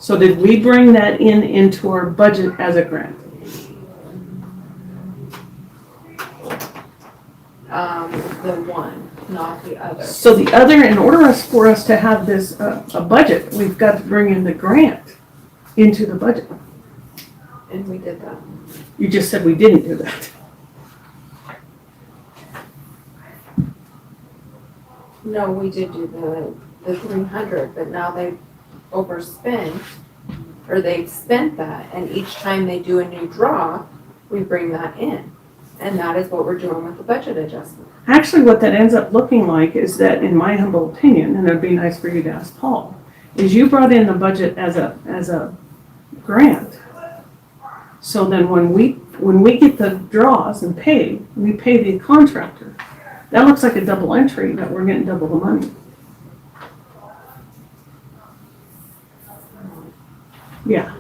So did we bring that into our budget as a grant? The one, not the other. So the other, in order for us to have this, a budget, we've got to bring in the grant into the budget. And we did that. You just said we didn't do that. No, we did do the 300, but now they've overspent, or they've spent that, and each time they do a new draw, we bring that in. And that is what we're doing with the budget adjustment. Actually, what that ends up looking like is that, in my humble opinion, and it'd be nice for you to ask Paul, is you brought in the budget as a grant. So then when we get the draws and pay, we pay the contractor. That looks like a double entry, that we're getting double the money. Yeah.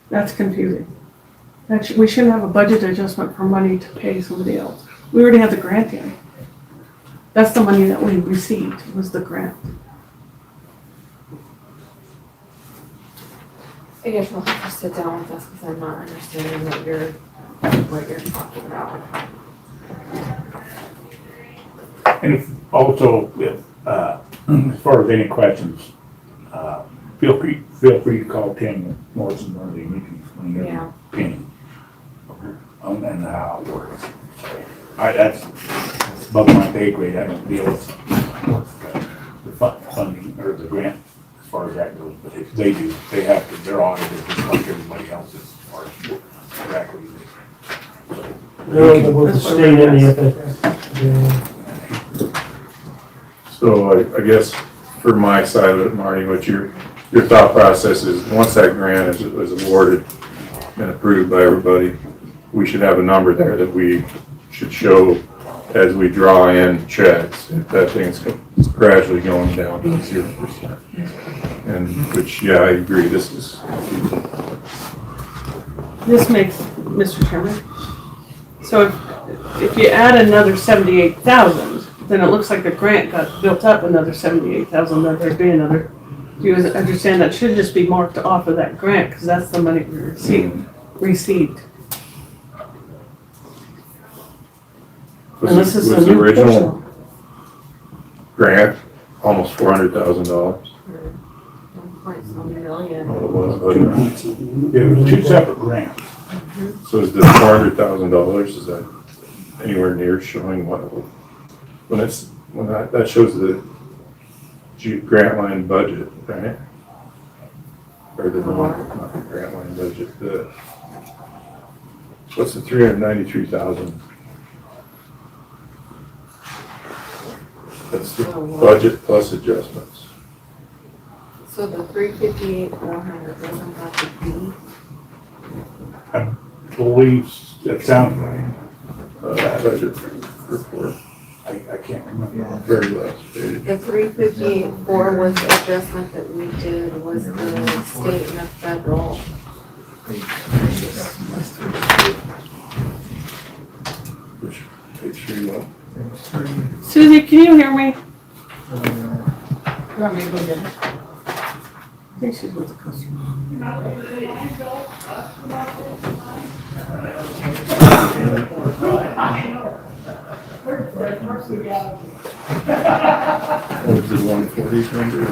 That's confusing. We shouldn't have a budget adjustment for money to pay somebody else. We already have the grant in. That's the money that we received, was the grant. I guess we'll have to sit down with us because I'm not understanding what you're talking about. And if also, as far as any questions, feel free to call Tim Morrison or the meetings when you're Yeah. opinion on how it works. That's above my pay grade. I don't deal with the funding or the grant as far as that goes. But if they do, they have to. They're audited just like everybody else is as far as exactly. With the state and the So I guess for my side of it, Marty, what your thought process is, once that grant is awarded and approved by everybody, we should have a number there that we should show as we draw in checks, if that thing's gradually going down to 0%. And which, yeah, I agree, this Makes, Mr. Chairman, so if you add another 78,000, then it looks like the grant got built up another 78,000, that there'd be another. Do you understand that should just be marked off of that grant, because that's the money we received. And this is a was the new original portion. grant almost $400,000. 1.some million. It was two separate grants. So is this $400,000, is that anywhere near showing what, when that shows the grant line budget, right? Or the, not the grant line budget, what's the 393,000? That's the budget plus adjustments. So the 358,400 doesn't have to be. I believe that sounds right. Budget report, I can't remember. very last page. The 358,400 was the adjustment that we did, was the state and the federal. Which page 3 what? Susie, can you hear me? You want me to go get it? I think she's with the customer. Was it 140 number or?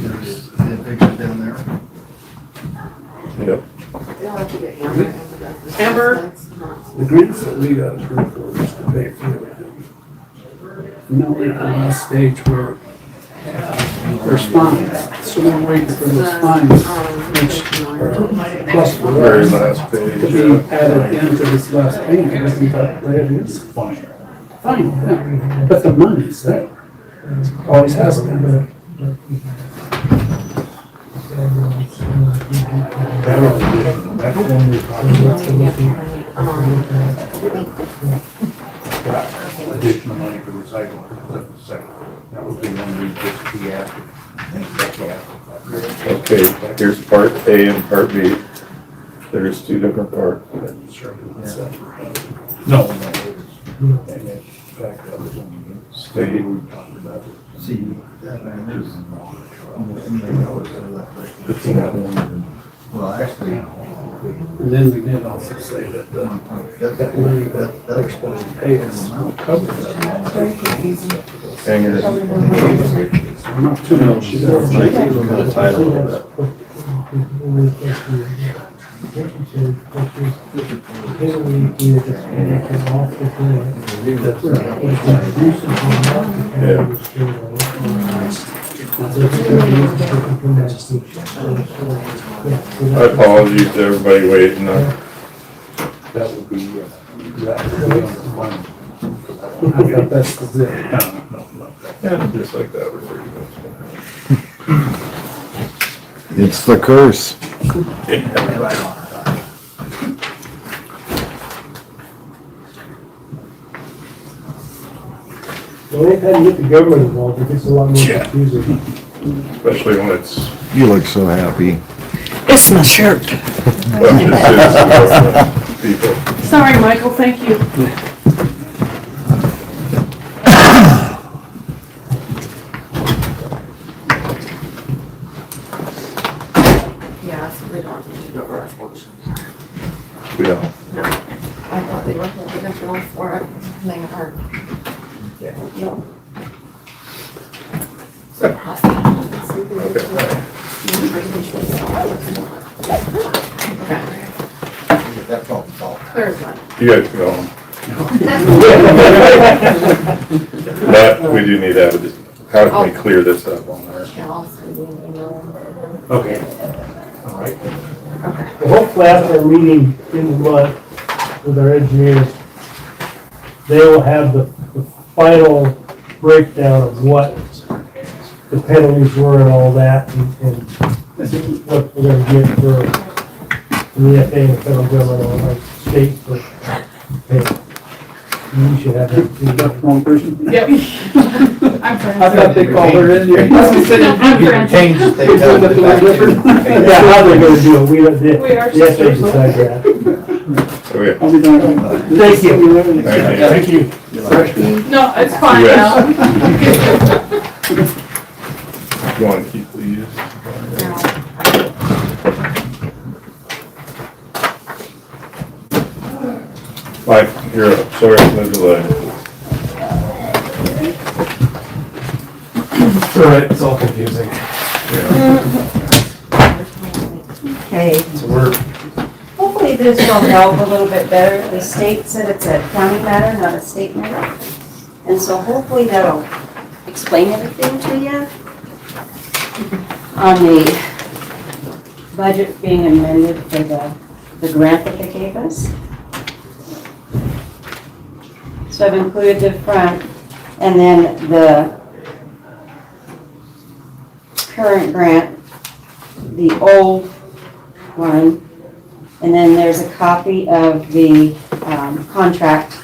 There's the picture down there. Yep. You'll have to get Amber. Amber? The grants that we got approved for is to pay for everything. Now we're at the last stage where there's fines, so we're waiting for those fines, which are plus the Very rest, last to page. be added into this last payment, isn't that the way it is? Fine. Fine, yeah, but the money's there, always has been. That's one we're talking about. Additional money for recycling. That's the second. That would be one we just be asking. Okay, here's part A and part B. There's two different parts. No. And then back up is when we State. we talked about it. See, that man is almost well, actually, And then we did also say that the that money that expense paid is covered that. Hangers. Not too much. You gotta check even the title of that. I apologize to everybody waiting. That would be, that would be one. I thought that's the zip. Yeah, just like that, we're 30 minutes. It's the curse. Well, anytime you get the government involved, it gets a lot more confusing. Especially when it's You look so happy. It's my shirt. people. Sorry, Michael, thank you. Yeah, so we don't need to do a resolution. Yeah. No, I thought they were holding a bill for it, and they are. No. So, that's all it's all. clear as mud. You guys can go home. But we do need to have a, how can we clear this up on our? Yeah, I'll send you an email. Okay. All right. Okay. Well, hopefully after our meeting in the month with our engineers, they will have the final breakdown of what the penalties were and all that, and what we're gonna get for the FAA and the federal government or like state for pay. You should have that You got the too. wrong person? Yep. I'm I thought they called her in here. I'm Francis. Change it, they tell them back Yeah, how they're gonna do it, we don't, the We are FAA decide that. Oh, yeah. I'll be done. Thank you. Thank you. Thank you. No, it's fine Yes. now. You want to keep these? Mike, you're up. Sorry for the delay. Right, it's all confusing. Okay, So we're, hopefully this will help a little bit better. The state said it's a county matter, not a state matter. And so hopefully that'll explain everything to you. On the budget being amended for the grant that they gave us. So I've included the front and then the current grant, the old one, and then there's a copy of the contract.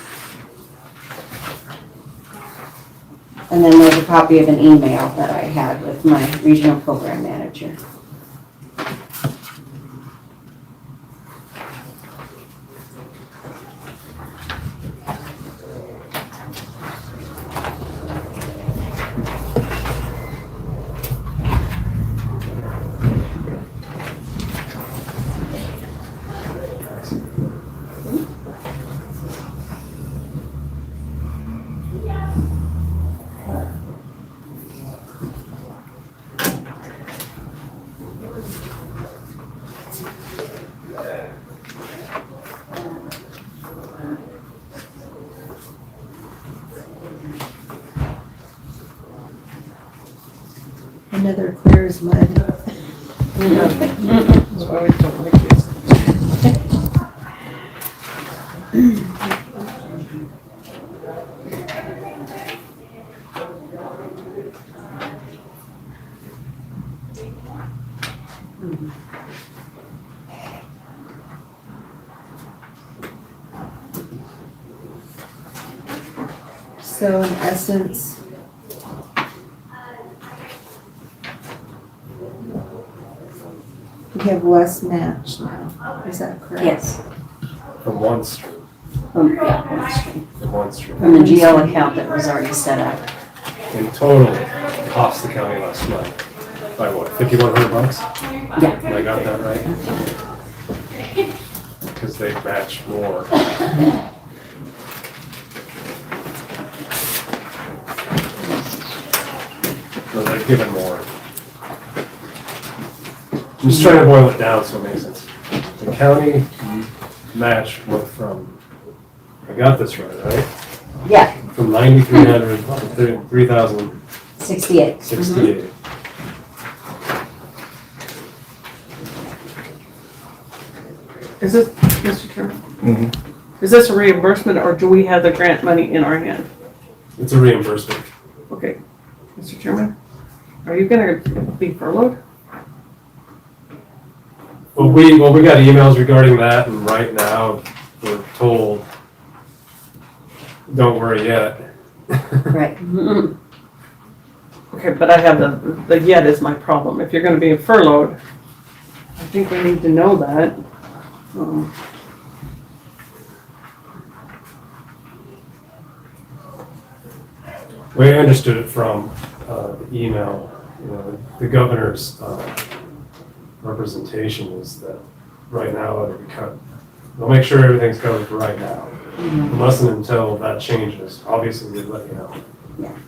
And then there's a copy of an email that I had with my regional program manager. Another clear as mud. So in essence, we have less match now, is that correct? Yes. from one stream, From, yeah, one stream. from one stream. From the GL account that was already set up. In total, cost the county less money. By what, $5,100? Yeah. I got that right? Because they match more. So they're giving more. I'm just trying to boil it down so it makes sense. The county match went from, I got this right? Yeah, From 9,300 to 3,068. 68. Is this, Mr. Chairman? Is this a reimbursement or do we have the grant money in our hand? It's a reimbursement. Okay, Mr. Chairman, are you gonna be furloughed? Well, we got emails regarding that, and right now, we're told, don't worry yet. Right. Okay, but I have the yet is my problem. If you're gonna be furloughed, I think we need to know that. We understood it from the email, the governor's representation is that right now it'll be cut. They'll make sure everything's covered for right now, unless and until that changes. Obviously, we'll let you know.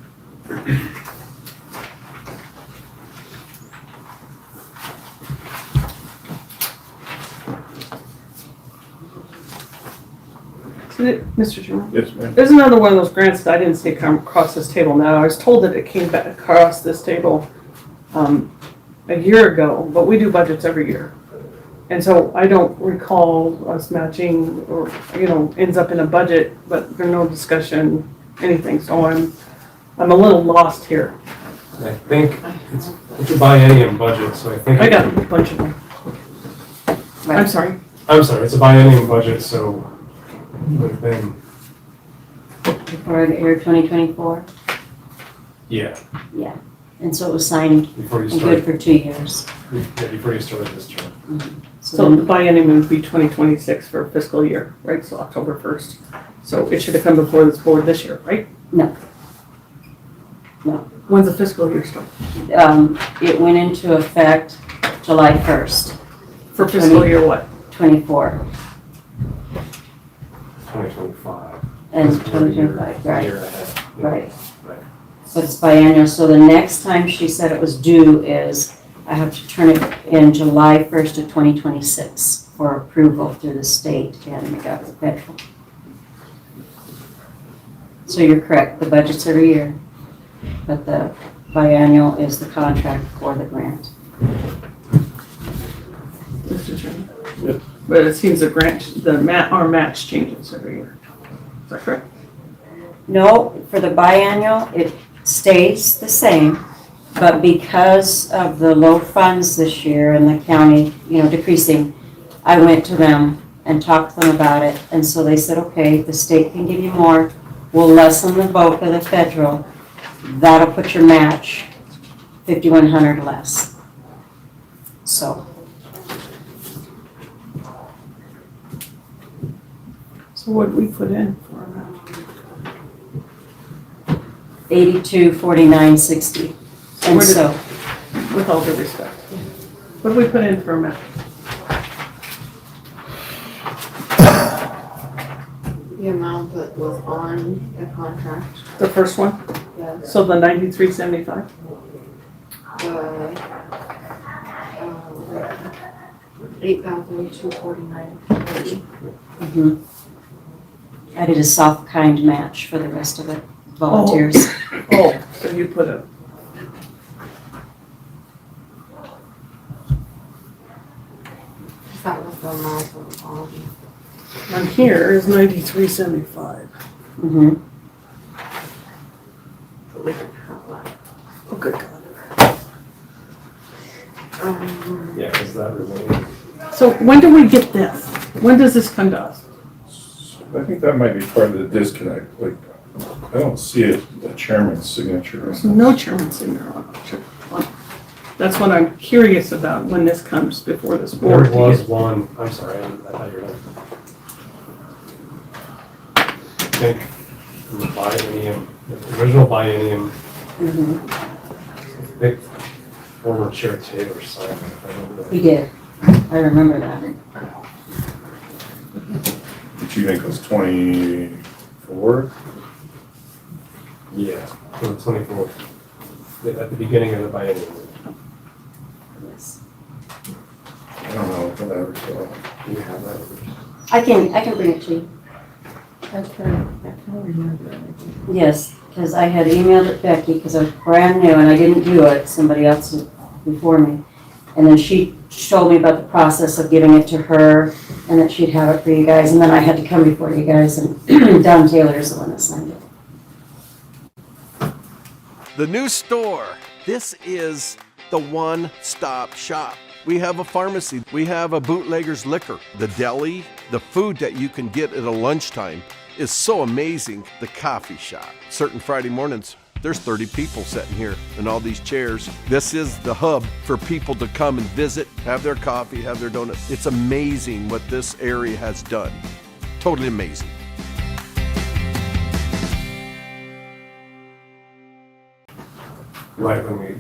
Mr. Chairman? Yes, ma'am. There's another one of those grants that I didn't see come across this table now. I was told that it came back across this table a year ago, but we do budgets every year. And so I don't recall us matching or, ends up in a budget, but there's no discussion, anything. So I'm a little lost here. I think it's a biennium budget, so I think. I got a bunch of them. I'm sorry. It's a biennium budget, so it would have been, For the year 2024? yeah, Yeah. And so it was signed before you and start, good for 2 years. before you started this term. So the then- biennium would be 2026 for fiscal year, right? So October 1st. So it should have come before this board this year, right? No. When's the fiscal year start? It went into effect July 1st, For fiscal year what? 24. 2025. And Because we're a year- 2025, right, year ahead. Yeah. right. Right. So it's biannual, so the next time she said it was due is I have to turn it in July 1st of 2026 for approval through the state and the federal. So you're correct, the budget's every year, but the biannual is the contract for the grant. Mr. Chairman? Yes. But it seems our match changes every year. Is that correct? No, for the biannual, it stays the same, but because of the low funds this year and the county, decreasing, I went to them and talked to them about it, and so they said, okay, the state can give you more, we'll lessen the bulk of the federal, that'll put your match $5,100 less. So, So what did we put in for our match? 8249.60. And Where did- so, With all due respect. What did we put in for a match? The amount that was on the contract, The first one? yes, So the 9375? the, 8,249.30. I did a soft kind match for the rest of it, volunteers. Oh, so you put a, That was the amount of all the. on here is 9375. Mhm. Oh, good God. Yeah, because that remaining. So when do we get this? When does this come to us? I think that might be part of the disconnect, like, I don't see a chairman's signature. There's no chairman's signature on it. That's what I'm curious about when this comes before this board. There was one, I'm sorry, I thought you were done. I think from the biennium, the original biennium, Mhm. think former Chair Taylor signed it, if I remember He that. did. I remember that. Which you think was 24? Yeah, for the 24th, at the beginning of the biennium. Yes. I don't know if I ever saw it. You have that. I can bring it to you. I can't remember anything. Yes, because I had emailed it Becky, because I was brand new and I didn't do it, somebody else did before me. And then she told me about the process of giving it to her and that she'd have it for you guys, and then I had to come before you guys, and Don Taylor is the one that signed it. The new store. This is the one-stop shop. We have a pharmacy. We have a bootlegger's liquor. The deli, the food that you can get at a lunchtime is so amazing. The coffee shop. Certain Friday mornings, there's 30 people sitting here in all these chairs. This is the hub for people to come and visit, have their coffee, have their donuts. It's amazing what this area has done. Totally amazing. Right when we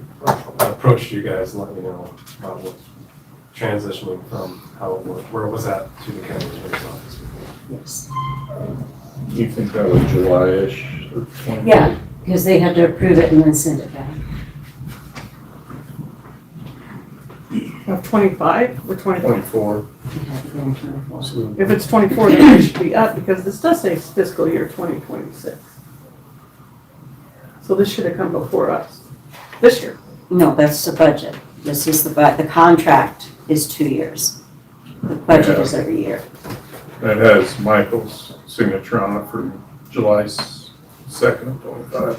approached you guys and let you know about what's transitioning from how it was, where it was at to the county attorney's office. Yes. You think that was July-ish or 20? Yeah, because they had to approve it and then send it back. Of 25 or 24? 24. It had to go in 24. So If it's 24, then it should be up because this does say fiscal year 2026. So this should have come before us, this year. No, that's the budget. This is the contract is 2 years. The budget is every year. That has Michael's signature on it for July 2nd of 25.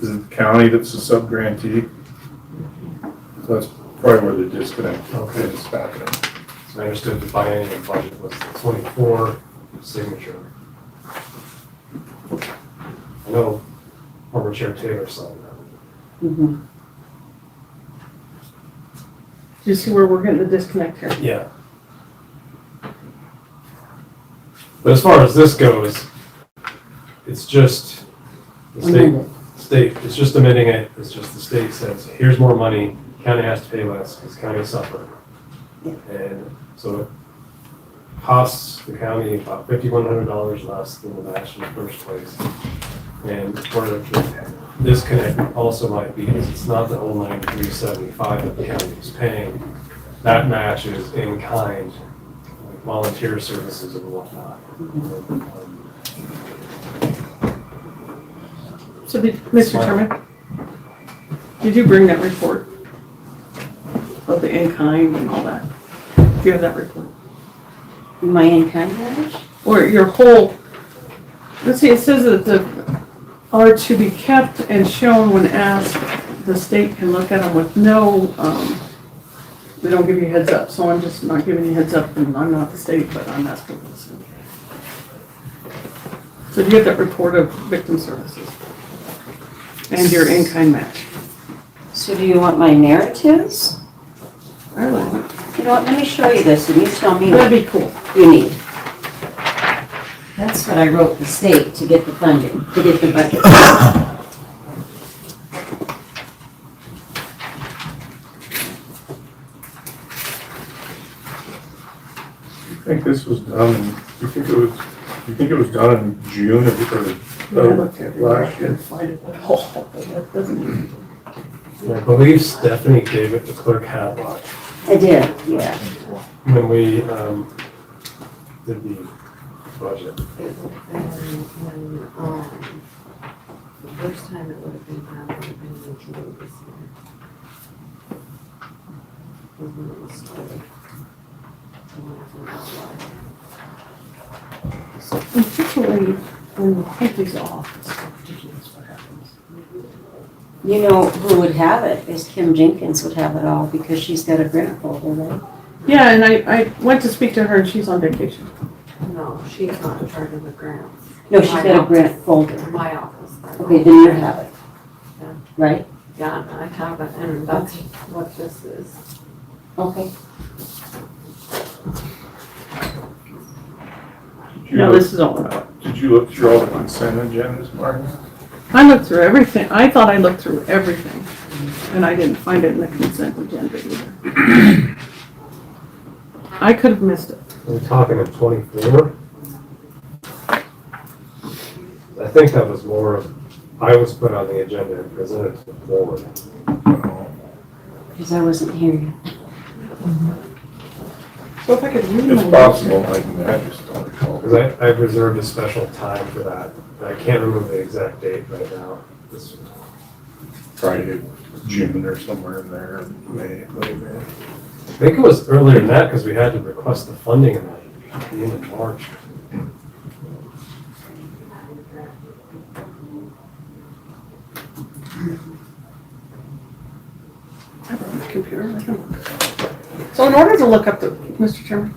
Is it the county that's the sub-grantee? So that's probably where the disconnect is happening. So I understood the biennial budget was the 24 signature. I know former Chair Taylor signed that. Mm-hmm. Do you see where we're getting the disconnect here? Yeah. But as far as this goes, it's just the state, it's just amending it, it's just the state says, here's more money, county has to pay less, because county suffered. Yeah. And so it costs the county about $5,100 less than the match in the first place. And where the disconnect also might be is it's not the whole $93.75 that the county is paying. That match is in kind, like volunteer services and whatnot. So Mr. Chairman, did you bring that report of the in-kind and all that? Do you have that report? My in-kind match? Or your whole, let's see, it says that the are to be kept and shown when asked. The state can look at them with no, they don't give you heads up. So I'm just not giving you heads up, and I'm not the state, but I'm asking for this. So do you have that report of victim services and your in-kind match? So do you want my narratives? I like it. You know what, let me show you this and you tell me That'd what be cool. you need. That's what I wrote the state to get the funding, to get the budget. You think this was done, you think it was done in June of I looked everywhere. I last year? couldn't find it. Oh, that doesn't mean. And I believe Stephanie gave it to Clerk Hadlock I did, yeah. when we did the budget. It would have been when, the first time it would have been done, would have been in June this year. Was when it was started. Particularly when you take these off, it's ridiculous what happens. You know who would have it is Kim Jenkins would have it all because she's got a grant folder, right? Yeah, and I went to speak to her and she's on vacation. No, she's not in charge of the grants. No, she's got a grant folder. My office. Okay, then you have it. Yeah. Right? Yeah, I have it, and that's what this is. Okay. No, this is all about it. Did you look through all the consent agendas, Martin? I looked through everything. I thought I looked through everything, and I didn't find it in the consent agenda either. I could have missed it. We're talking of 24. I think that was more of, I was put on the agenda and presented to the board. Because I wasn't here yet. So if I could read It's my possible, I just don't recall. Because I reserved a special time for that. I can't remember the exact date right now. This- Friday, June or somewhere in there, May, late May. I think it was earlier than that because we had to request the funding in the end of March. I brought my computer. I can look. So in order to look up the, Mr. Chairman,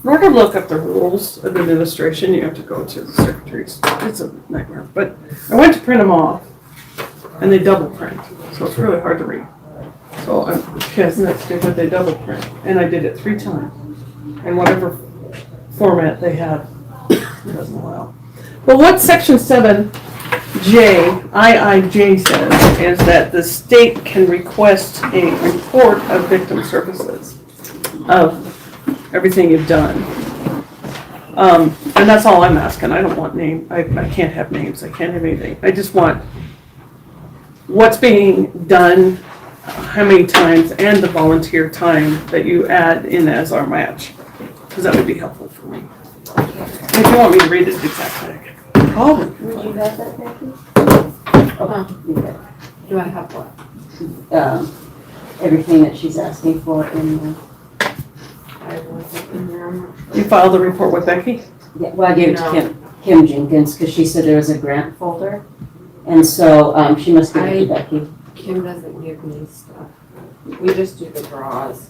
in order to look up the rules of administration, you have to go to the secretary's. It's a nightmare. But I went to print them off, and they double print, so it's really hard to read. So I'm, because that's stupid, they double print, and I did it 3 times. And whatever format they have, it doesn't allow. But what section 7J, IIJ says is that the state can request a report of victim services of everything you've done. And that's all I'm asking. I don't want name, I can't have names, I can't have anything. I just want what's being done, how many times, and the volunteer time that you add in as our match. Because that would be helpful for me. If you want me to read it exactly, I can. Probably. Would you have that, Becky? Oh, do I have what? Everything that she's asking for in the, I wasn't in there, I'm not sure. You filed the report with Becky? yeah, well, I gave it to No. Kim Jenkins because she said there was a grant folder. And so, she must give it to Becky. Kim doesn't give me stuff. We just do the draws.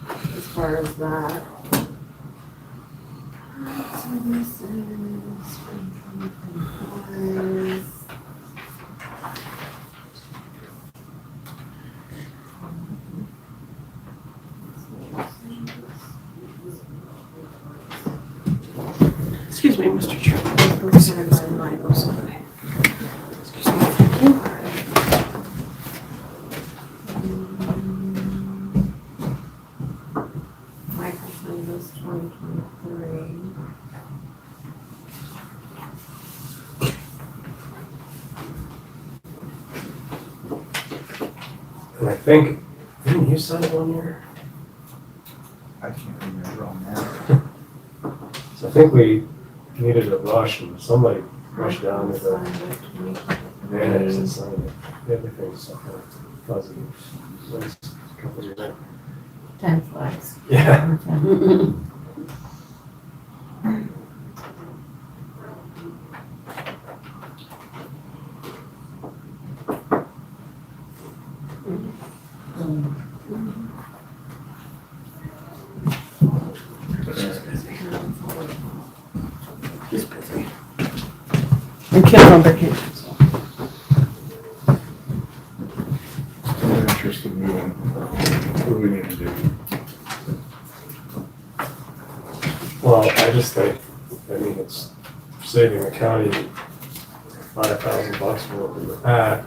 As far as that. Services, 2025. Excuse me, Mr. Chairman. Let me see if I can find my notes. Excuse me, thank you. Microfinance 2023. And I think, didn't you sign it one year? I can't remember on that. So I think we needed a rush and somebody rushed down to the annex and signed it. Everything's kind of fuzzy. Last couple of years. Time flies. Yeah. He's busy. And Kim's on vacation, so. I'm interested in moving. What do we need to do? Well, I just think, I mean, it's saving the county $5,000 for what we were at.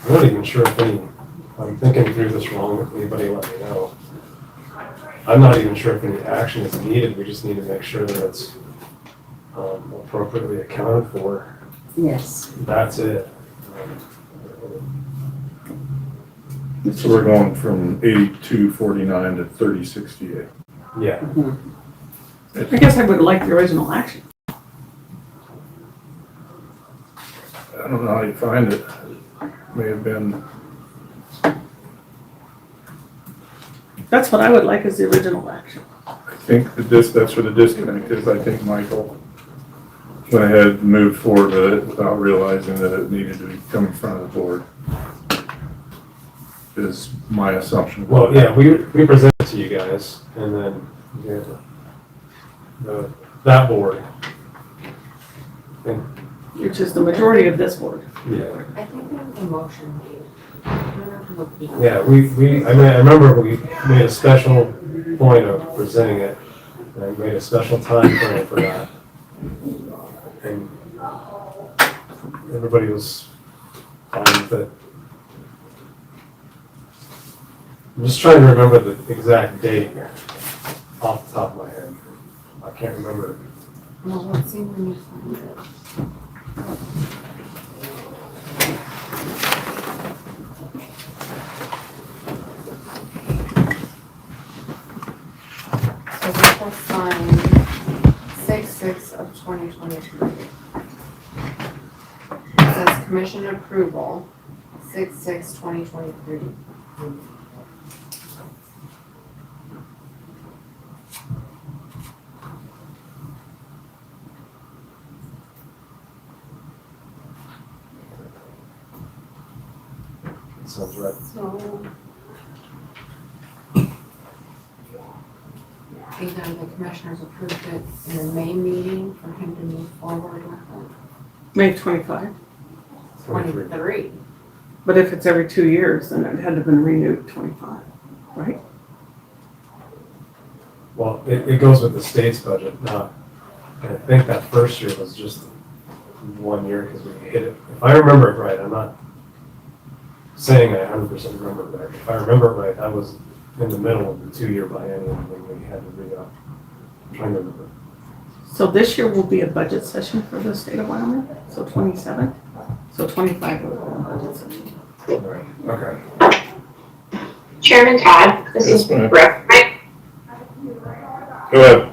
I'm not even sure if I'm thinking through this wrong, if anybody let me know. I'm not even sure if any action is needed, we just need to make sure that it's appropriately accounted for. Yes. That's it. So we're going from 8249 to 3068. Yeah. I guess I would like the original action. I don't know how you find it. May have been, That's what I would like is the original action. I think that's where the disconnect is. I think Michael went ahead and moved forward with it without realizing that it needed to come in front of the board. Is my assumption. Well, yeah, we presented to you guys, and then you had that board. And, Which is the majority of this board. yeah. I think there was a motion made. I'm gonna have to look at that. Yeah, I remember we made a special point of presenting it And I made a special time frame for that. And everybody was fine with it. I'm just trying to remember the exact date off the top of my head. I can't remember. Well, let's see when you find it. So this was signed 6/6 of 2023. It says commission approval, 6/6/2023. Sounds right. So. Either the commissioners approved it in the May meeting for him to move forward with it. May 25. 23. But if it's every 2 years, then it had to have been renewed 25, right? Well, it goes with the state's budget, not, and I think that first year was just 1 year because we hit it. If I remember it right, I'm not saying I 100% remember it right. If I remember it right, I was in the middle of the 2-year biennium when we had to re-up. I'm trying to remember. So this year will be a budget session for the state of Wyoming, so 27. So 25 will be a budget session. Right, okay. Chairman Todd, this Yes, is ma'am. Brooke. Go ahead.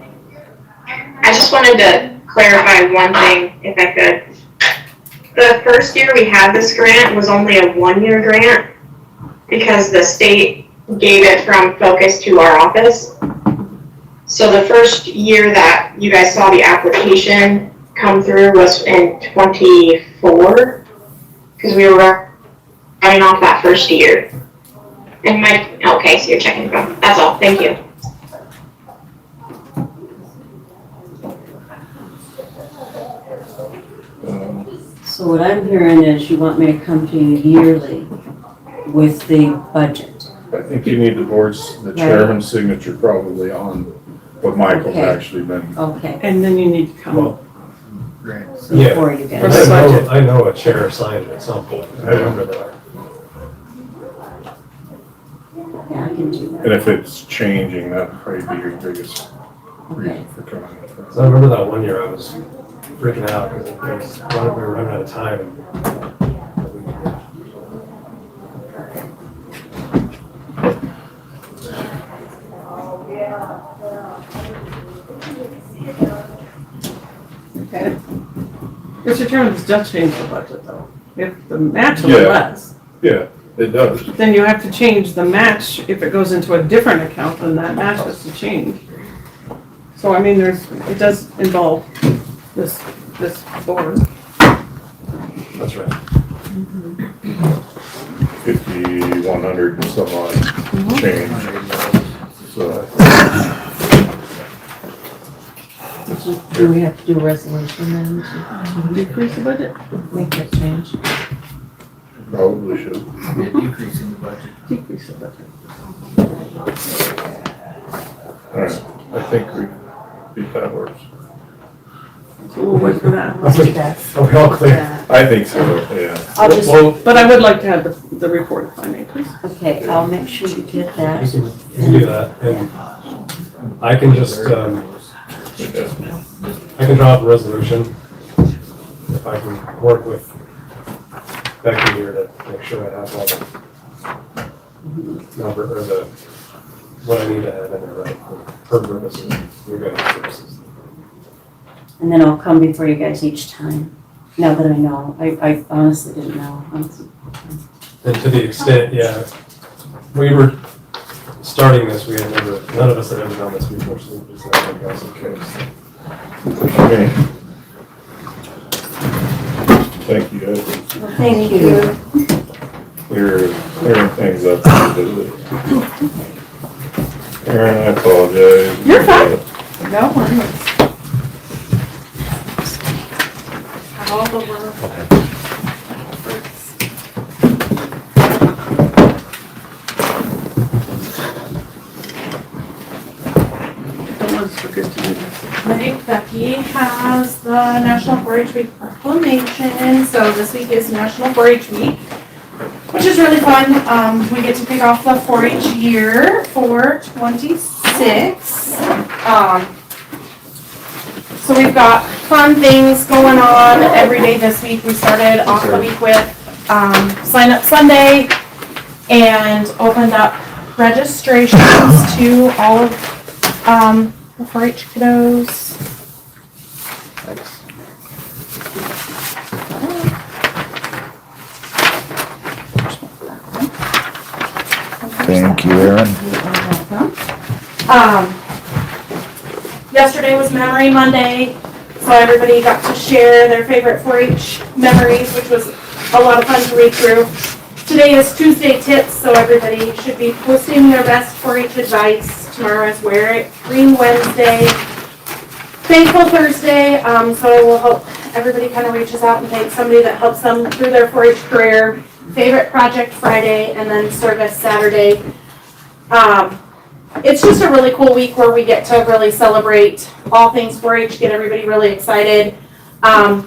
I just wanted to clarify one thing, if I could. The first year we had this grant was only a 1-year grant because the state gave it from Focus to our office. So the first year that you guys saw the application come through was in 24, because we were running off that first year. And okay, so you're checking from, that's all, thank you. So what I'm hearing is you want me to come to you yearly with the budget. I think you need the chairman's signature probably on what Michael's Okay. actually been. Okay, And then you need to come. Well, Yeah. before you For guys. the budget. I know a chair signed it at some point. I remember that. Yeah, I can do And that. if it's changing, that'd probably be your biggest Okay. reason for coming. So I remember that 1 year I was freaking out because we were running out of time. Okay. Mr. Chairman, this does change the budget though. If the match is Yeah. less, Yeah, it does. then you have to change the match. If it goes into a different account, then that match has to change. So I mean, it does involve this board. That's right. 5,100 and some odd change. So, Do we have to do a resolution then Decrease the budget. to make that change? probably should. Be a decrease in the budget. Decrease the budget. All right, I think we beat that horse. So we'll wait for that. Are we all clear? I think so, yeah. I'll just, Well, But I would like to have the report if I may, please. okay, I'll make sure you get that. you can do that. And I can just, I can draw up a resolution if I can work with Becky here to make sure I have all the number, or what I need to have in there, right? For her purposes, your guys' purposes. And then I'll come before you guys each time, now that I know. I honestly didn't know. And to the extent, yeah, we were starting this, none of us had ever done this before, so we just had guys okay. Okay. Thank you guys. Well, thank you. We're clearing things up. Aaron, I apologize. You're fine. No worries. All the work. Don't want us to forget to Right, Becky has the National 4-H Week proclamation. So this week is National 4-H Week, which is really fun. We get to kick off the 4-H year for 26. So we've got fun things going on every day this week. We started off the week with Sign Up Sunday and opened up registrations to all of the 4-H kiddos. Thank you, Aaron. Yesterday was Memory Monday, so everybody got to share their favorite 4-H memories, which was a lot of fun to read through. Today is Tuesday Tips, so everybody should be posting their best 4-H advice. Tomorrow is Wear It Green Wednesday. Thankful Thursday, so we'll hope everybody kind of reaches out and thanks somebody that helps them through their 4-H career. Favorite Project Friday, and then Service Saturday. It's just a really cool week where we get to really celebrate all things 4-H, get everybody really excited.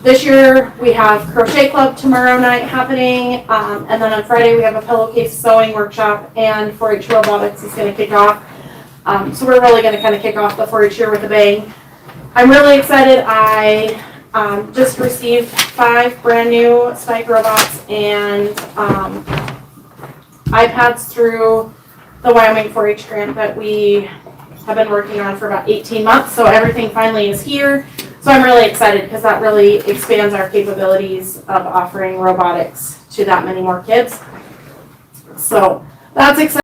This year we have Crochet Club tomorrow night happening, and then on Friday we have a pillowcase sewing workshop, and 4-H robotics is going to kick off. So we're really going to kind of kick off the 4-H year with a bang. I'm really excited. I just received 5 brand new Spike robots and iPads through the Wyoming 4-H grant that we have been working on for about 18 months. So everything finally is here. So I'm really excited because that really expands our capabilities of offering robotics to that many more kids. So that's exciting.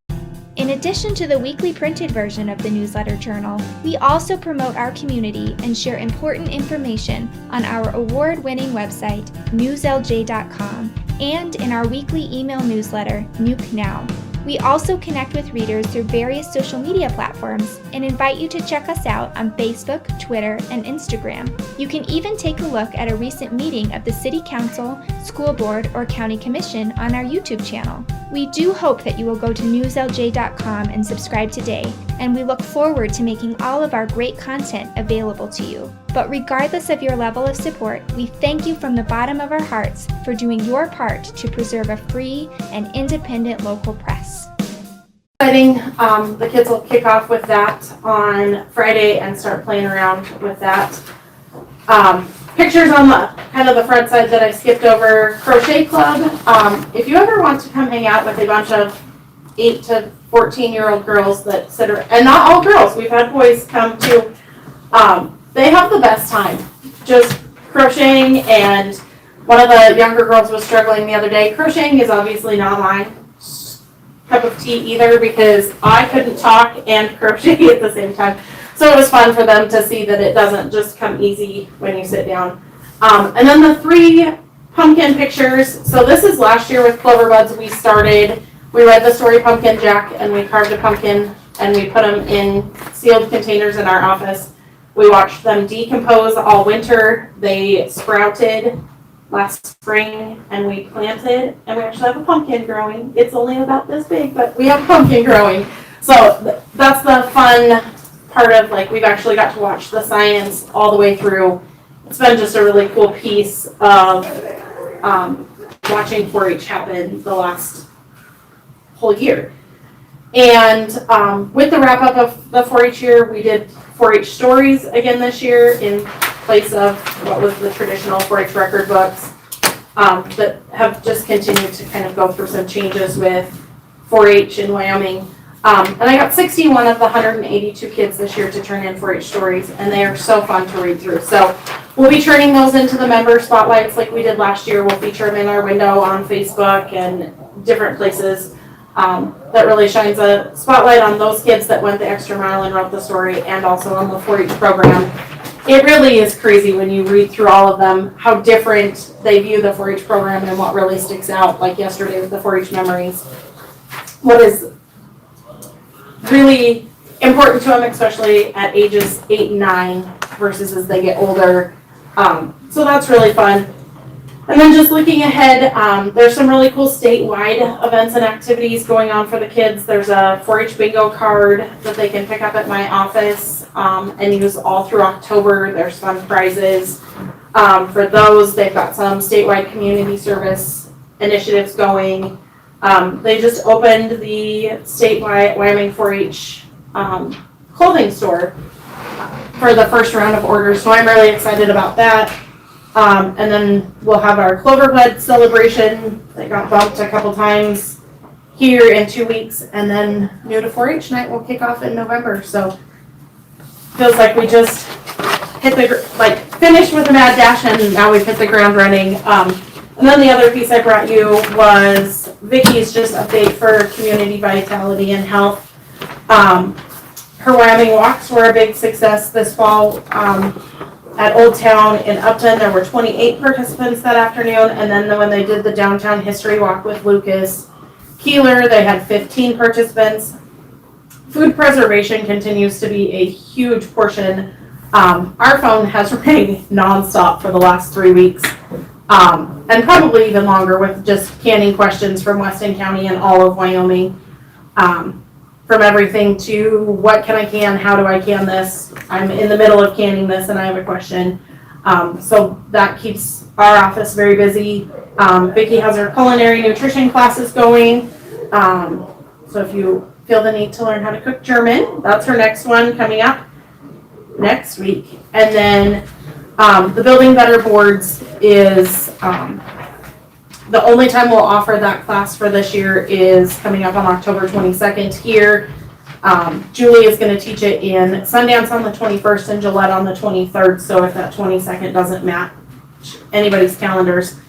In addition to the weekly printed version of the newsletter journal, we also promote our community and share important information on our award-winning website, newslj.com, and in our weekly email newsletter, Nuke Now. We also connect with readers through various social media platforms and invite you to check us out on Facebook, Twitter, and Instagram. You can even take a look at a recent meeting of the City Council, School Board, or County Commission on our YouTube channel. We do hope that you will go to newslj.com and subscribe today, and we look forward to making all of our great content available to you. But regardless of your level of support, we thank you from the bottom of our hearts for doing your part to preserve a free and independent local press. Exciting. The kids will kick off with that on Friday and start playing around with that. Pictures on the kind of the front side that I skipped over. Crochet Club. If you ever want to come hang out with a bunch of 8 to 14-year-old girls that sit around, and not all girls, we've had boys come too. They have the best time just crocheting, and one of the younger girls was struggling the other day. Crocheting is obviously not my cup of tea either because I couldn't talk and crochet at the same time. So it was fun for them to see that it doesn't just come easy when you sit down. And then the 3 pumpkin pictures. So this is last year with Clover Buds. We read the story Pumpkin Jack, and we carved a pumpkin and we put them in sealed containers in our office. We watched them decompose all winter. They sprouted last spring and we planted, and we actually have a pumpkin growing. It's only about this big, but we have a pumpkin growing. So that's the fun part of, like, we've actually got to watch the science all the way through. It's been just a really cool piece of watching 4-H happen the last whole year. And with the wrap up of the 4-H year, we did 4-H stories again this year in place of what was the traditional 4-H record books that have just continued to kind of go through some changes with 4-H in Wyoming. And I got 61 of the 182 kids this year to turn in 4-H stories, and they are so fun to read through. So we'll be turning those into the member spotlights like we did last year. We'll feature them in our window on Facebook and different places. That really shines a spotlight on those kids that went the extra mile and wrote the story, and also on the 4-H program. It really is crazy when you read through all of them, how different they view the 4-H program and what really sticks out, like yesterday with the 4-H memories. What is really important to them, especially at ages 8 and 9 versus as they get older. So that's really fun. And then just looking ahead, there's some really cool statewide events and activities going on for the kids. There's a 4-H bingo card that they can pick up at my office and use all through October. There's fun prizes. For those, they've got some statewide community service initiatives going. They just opened the statewide Wyoming 4-H clothing store for the first round of orders, so I'm really excited about that. And then we'll have our Cloverbud celebration that got bumped a couple times here in 2 weeks, and then New to 4-H night will kick off in November. So feels like we just hit the finished with a mad dash, and now we've hit the ground running. And then the other piece I brought you was Vicky's just update for community vitality and health. Her Wyoming walks were a big success this fall. At Old Town in Upton, there were 28 participants that afternoon, and then when they did the downtown history walk with Lucas Keeler, they had 15 participants. Food preservation continues to be a huge portion. Our phone has rang nonstop for the last 3 weeks, and probably even longer with just canning questions from Weston County and all of Wyoming. From everything to what can I can, how do I can this? I'm in the middle of canning this and I have a question. So that keeps our office very busy. Vicki has her culinary nutrition classes going. So if you feel the need to learn how to cook German, that's her next one coming up next week. And then the Building Better Boards is the only time we'll offer that class for this year is coming up on October 22nd here. Julie is going to teach it in Sundance on the 21st and Gillette on the 23rd. So if that 22nd doesn't match anybody's calendars,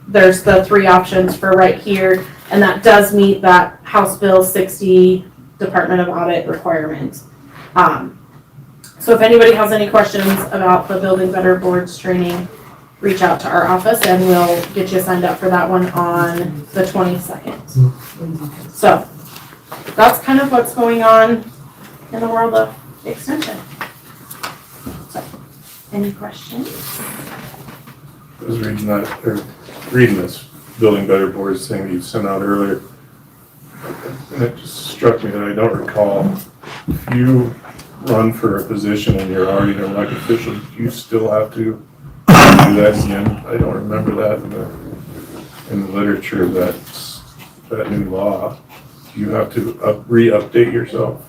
there's the 3 options for right here. And that does meet that House Bill 60 Department of Audit requirement. So if anybody has any questions about the Building Better Boards training, reach out to our office and we'll get you signed up for that one on the 22nd. So that's kind of what's going on in the world of extension. So, any questions? I was reading this Building Better Boards thing you sent out earlier. And it just struck me that I don't recall, if you run for a position and you're already an elected official, you still have to do that again. I don't remember that in the literature, that new law. You have to re-update yourself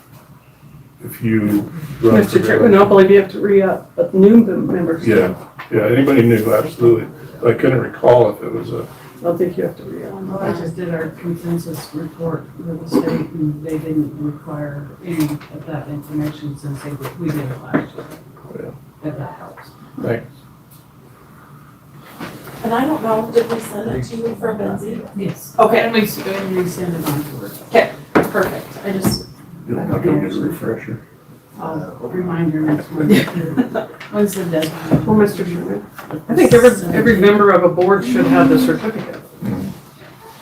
if you run for Mr. Chairman, I believe you have to re-up, but new members. Yeah, anybody new, absolutely. I couldn't recall if it was I don't think you have to re-up. Well, I just did our consensus report with the state, and they didn't require any of that information since we did it last year. If that helps. Thanks. And I don't know, did we send it to you for Benzie? Yes. Okay. And we send it on to her. Okay, perfect. I just, You'll have to get a refresher. I'll remind her next month. When's the deadline? Well, Mr. Chairman, I think every member of a board should have the certificate.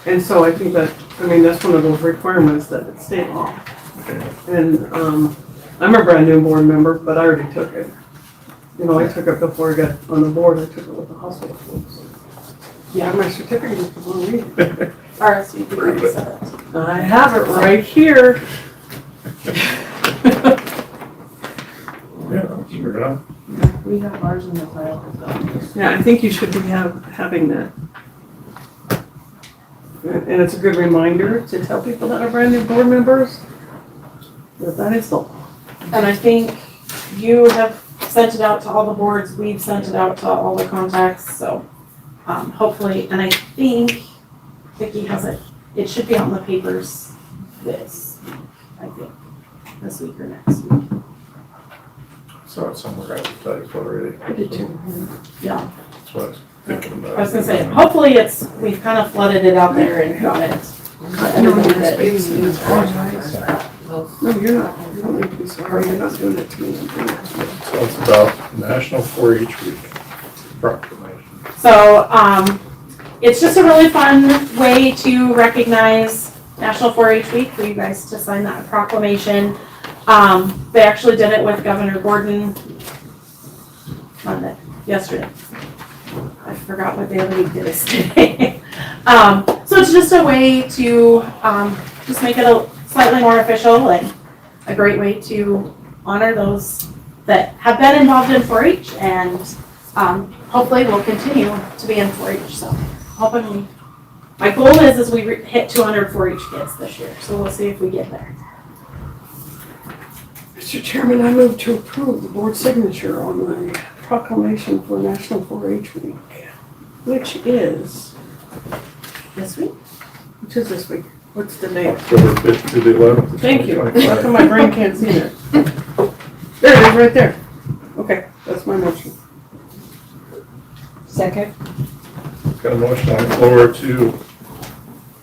And so I think that's one of those requirements that it's state law. And I'm a brand new board member, but I already took it. I took it before I got on the board. I took it with the hospital folks. Yeah, my certificate is for one week. RSVP. I have it right here. Yeah, sure enough. We have ours in the file. Yeah, I think you should be having that. And it's a good reminder to tell people that are brand new board members that is the law. And I think you have sent it out to all the boards, we've sent it out to all the contacts, so hopefully, and I think Vicki has it should be on the papers this week or next week. Saw it somewhere advertised already. I did too. Yeah. That's what I was thinking about. I was gonna say, hopefully we've kind of flooded it out there and got it. No, you're not. You don't need to be sorry. You're not doing it to me. So it's about National 4-H Week proclamation. So it's just a really fun way to recognize National 4-H Week for you guys to sign that proclamation. They actually did it with Governor Gordon yesterday. I forgot what day of the week it is today. So it's just a way to just make it slightly more official and a great way to honor those that have been involved in 4-H and hopefully will continue to be in 4-H. So hoping my goal is we hit 200 4-H kids this year. So we'll see if we get there. Mr. Chairman, I move to approve the board signature on my proclamation for National 4-H Week, which is This week? which is this week. What's the date? October 5th to the 11th. of Thank you. How 2025. come my brain can't see it? There it is, right there. Okay, that's my motion. Second. Got a motion on the floor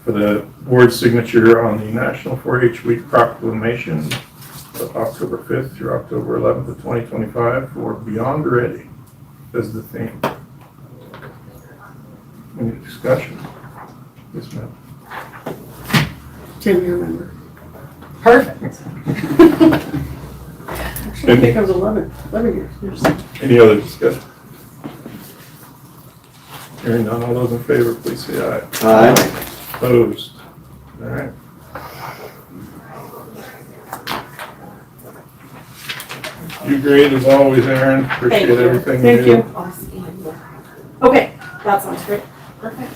for the board signature on the National 4-H Week proclamation of October 5th through October 11th of 2025 for Beyond Ready as the theme. Any discussion? Yes, ma'am. Tim, you remember? Perfect. Actually, I think I was 11 years. Any other discussion? Hearing none, all those in favor, please say aye. Aye. Opposed? All right. You great as always, Aaron. Appreciate Thank you. everything Thank you you. do. Okay, that sounds great. Perfect.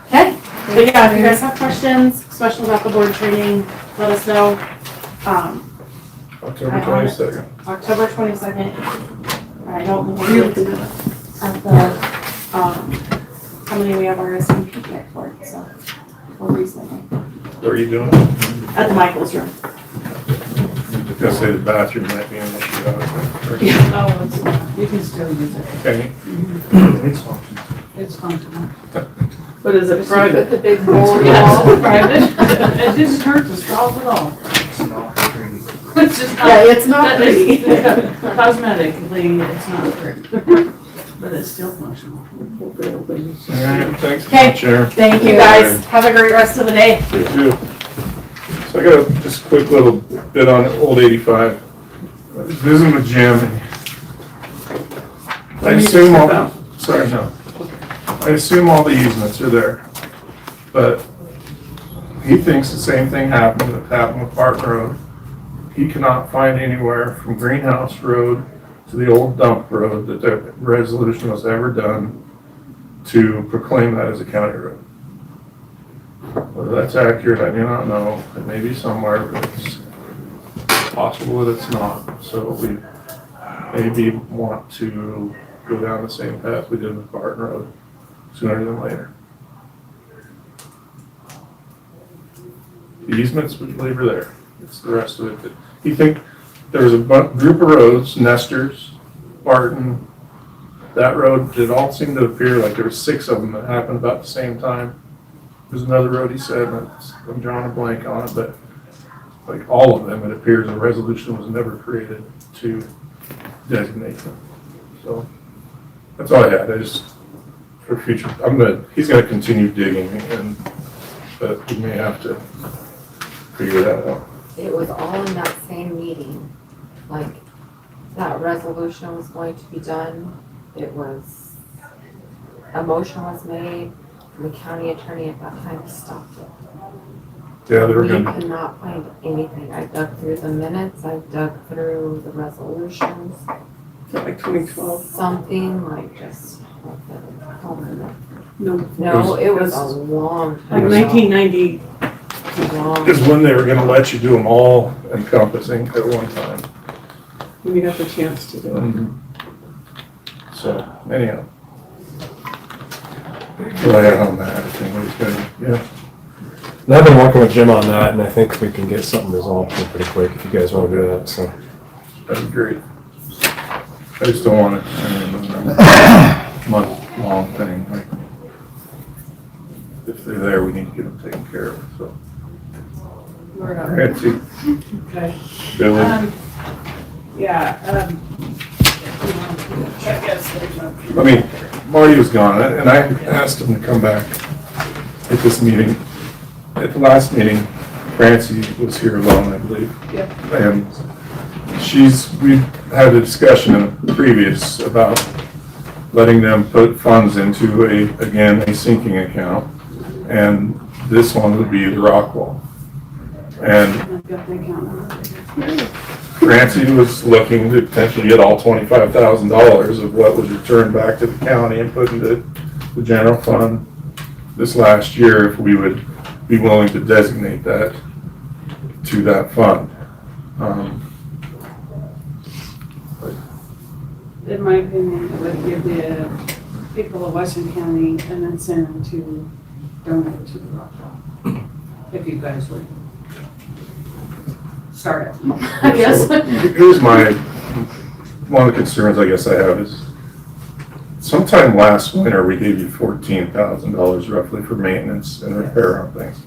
Okay, but yeah, if you guys have questions, especially about the board training, let us know. October 22nd. October 22nd. I don't What are you know looking at? at the, how many we have RSVP picnic for, so we're reasonable. What are you doing? At the Michael's room. I was gonna say the bathroom might be an issue. Oh, it's not. You can still use it. Okay. It's functional. But is it private? The big board. It's private. It didn't hurt the straws at all. It's just not. Yeah, it's not pretty. Cosmetically, it's not pretty. But it's still functional. All right, thanks so Okay. much, Aaron. Thank you guys. Have a great rest of the day. You too. So I got just a quick little bit on Old 85. I was visiting with Jim. I assume all, sorry, no. I assume all the easements are there, but he thinks the same thing happened with Park Road. He cannot find anywhere from Greenhouse Road to the old dump road that the resolution was ever done to proclaim that as a county road. Whether that's accurate, I do not know. It may be somewhere, but it's possible that it's not. So we maybe want to go down the same path we did with Barton Road sooner than later. The easements, we believe, are there. It's the rest of it. You think there was a group of roads, Nestor's, Barton, that road, it all seemed to appear like there were 6 of them that happened about the same time. There's another road, he said, and I'm drawing a blank on it, but like all of them, it appears a resolution was never created to designate them. So that's all I had. I just, for future, he's gonna continue digging, but we may have to figure that out. It was all in that same meeting, like, that resolution was going to be done. It was, a motion was made, and the county attorney at that time stopped it. Yeah, they were We gonna, could not find anything. I dug through the minutes, I dug through the resolutions, Is that like 2012? something like just, No. no, it was a long Like time. 1990. Long. because when they were gonna let you do them all encompassing at one time. When you got the chance to do it. So, anyhow. What I had on that, I think was good, yeah. And I've been working with Jim on that, and I think we can get something resolved pretty quick if you guys want to do that, so. That'd be great. I just don't want it, month-long thing, like, if they're there, we need to get them taken care of, so. We're not. Nancy, Okay. Billy, Yeah, I guess there's no. I mean, Marty was gone, and I asked him to come back at this meeting. At the last meeting, Francie was here alone, I believe. Yep. And we had a discussion in a previous about letting them put funds into a sinking account. And this one would be the rock wall. And I've got the account number. Francie was looking to potentially get all $25,000 of what was returned back to the county and put into the general fund this last year, if we would be willing to designate that to that fund. In my opinion, it would give the people of Weston County an incentive to donate to the rock wall. If you guys would start it, I guess. Here's one of the concerns I guess I have is, sometime last winter, we gave you $14,000 roughly for maintenance and repair on things.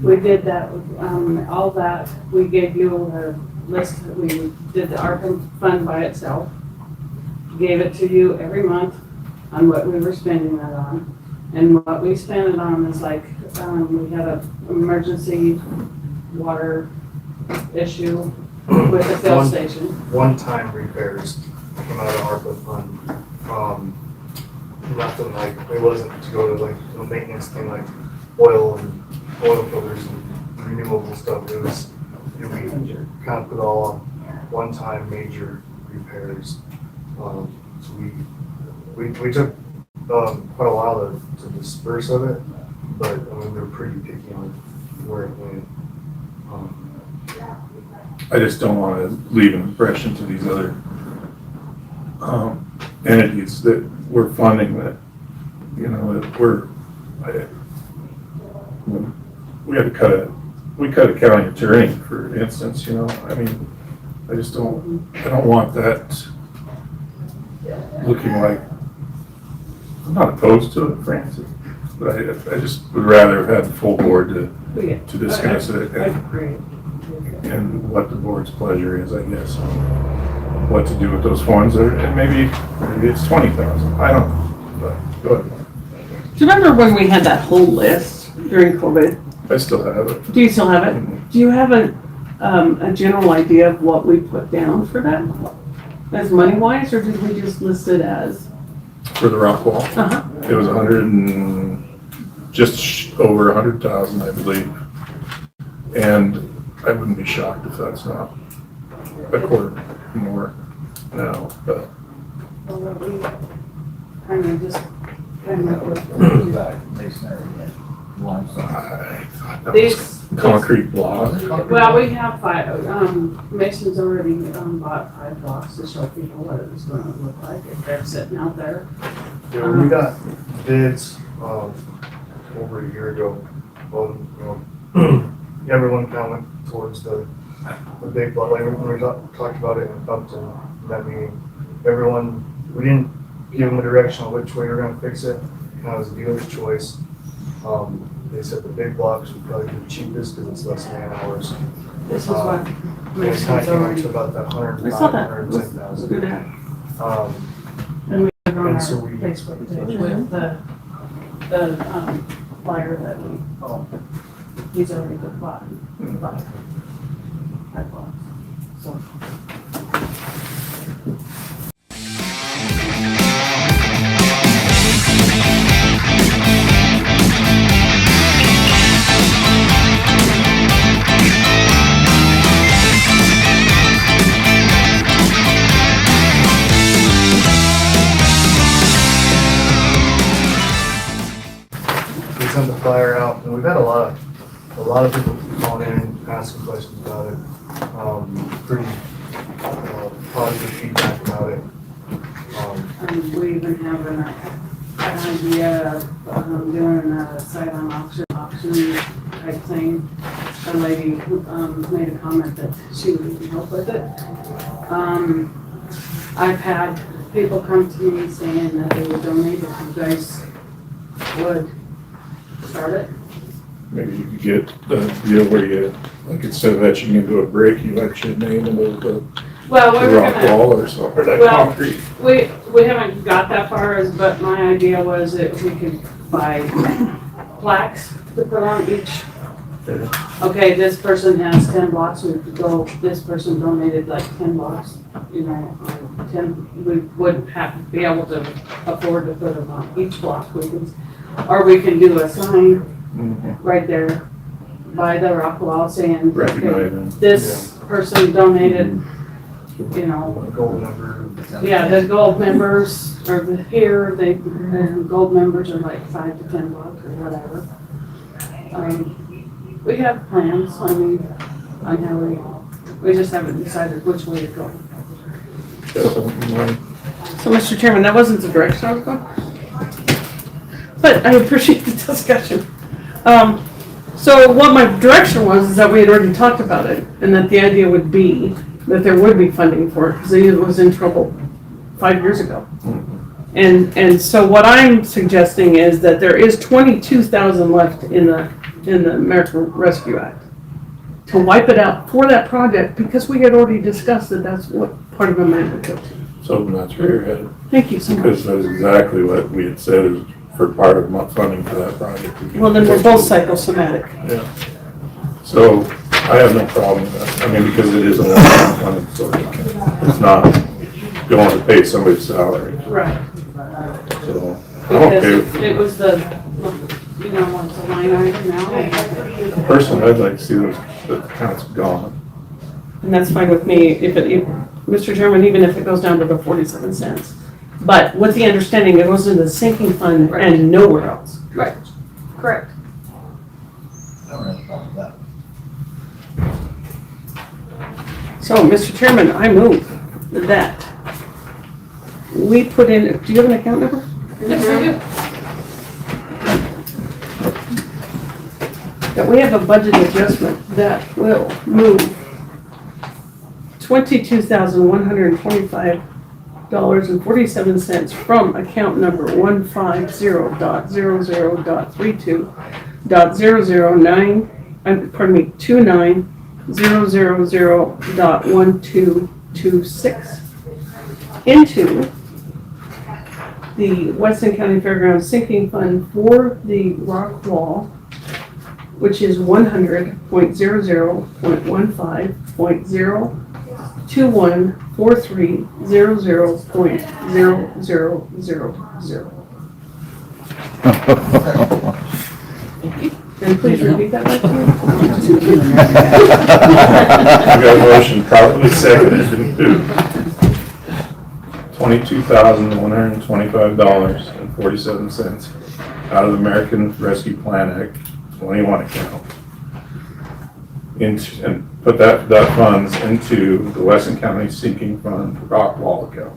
We did that, all that, we gave you a list, we did the ARPA fund by itself. Gave it to you every month on what we were spending that on. And what we spent it on is like, we had an emergency water issue with the fill station. One-time repairs come out of ARPA fund. Nothing like, it wasn't to go to like a maintenance thing like oil filters and renewable stuff. It was, we kind of put all on one-time major repairs. So we took quite a while to disperse of it, but I mean, we were pretty picky on where it went. I just don't want to leave an impression to these other entities that we're funding that, you know, that we cut a county attorney, for instance, you know. I mean, I don't want that looking like, I'm not opposed to it, Francie, but I just would rather have had the full board to discuss it and what the board's pleasure is, I guess, on what to do with those funds, and maybe it's 20,000, I don't know, but go ahead. Do you remember when we had that whole list during COVID? I still have it. Do you still have it? Do you have a general idea of what we put down for that? As money-wise, or did we just list it as? For the rock wall? Uh-huh. It was just over 100,000, I believe. And I wouldn't be shocked if that's not a quarter more now, but. Well, we kind of just came up with. I thought that These- was concrete block. Well, we have 5, Mason's already bought 5 blocks to show people what it was going to look like if they're sitting out there. Yeah, we got bids over a year ago. Well, you know, everyone kind of went towards the big block. Like when we talked about it in Upton, that meeting, we didn't give them a direction on which way we were going to fix it. Kind of was a dealer's choice. They said the big blocks would probably be the cheapest because it's less man hours. This is what It kind of Mason's came up already. to about that I 105, saw that. 110,000. Do that. And we have on our And so we- Facebook page with the flyer that he's already bought 5 blocks. So. We sent the flyer out, and we've had a lot of people calling in and asking questions about it. Pretty positive feedback about it. We even have an idea of doing a site on auction type thing. A lady made a comment that she would even help with it. I've had people come to me saying that they would donate if you guys would start it. Maybe you could get the deal where you, like, instead of etching into a brick, you etch your name into the Well, we were rock gonna. wall or something, or that Well, concrete. We haven't got that far, but my idea was that we could buy plaques to put on each. Okay, this person has 10 blocks, we could go, this person donated like 10 blocks, you know, 10, we wouldn't have to be able to afford to put them on each block. Or we can do a sign right there by the rock wall saying, Recognizing. this person donated, you know, Gold number. yeah, the gold members are here, gold members are like $5 to $10 or whatever. We have plans, I mean, I know we just haven't decided which way to go. So, Mr. Chairman, that wasn't the direction I was going. But I appreciate the discussion. So what my direction was is that we had already talked about it, and that the idea would be that there would be funding for it, because it was in trouble 5 years ago. And so what I'm suggesting is that there is $22,000 left in the American Rescue Act to wipe it out for that project, because we had already discussed that that's what part of the amendment would go to. So that's where you're headed. Thank you so much. Because that's exactly what we had said is for part of my funding for that project. Well, then we're both psychosomatic. Yeah. So I have no problem with that. I mean, because it is a long-term funding source. It's not going to pay somebody's salary. Right. So I'm okay with Because it was the, you know, what's the line item now? personally, I'd like to see those accounts gone. And that's fine with me, if Mr. Chairman, even if it goes down to the 47 cents. But with the understanding it goes into the sinking fund and nowhere else. Right, correct. So, Mr. Chairman, I move that we put in, do you have an account number? Yes, I do. That we have a budget adjustment that will move $22,125.47 from account number 150.29.000.1226 into the Weston County Fairgrounds sinking fund for the rock wall, which is 100.00115.021430000. And please repeat that back to me. I got a motion properly seconded to move $22,125.47 out of the American Rescue Plan Act 21 account and put that funds into the Weston County Sinking Fund rock wall account.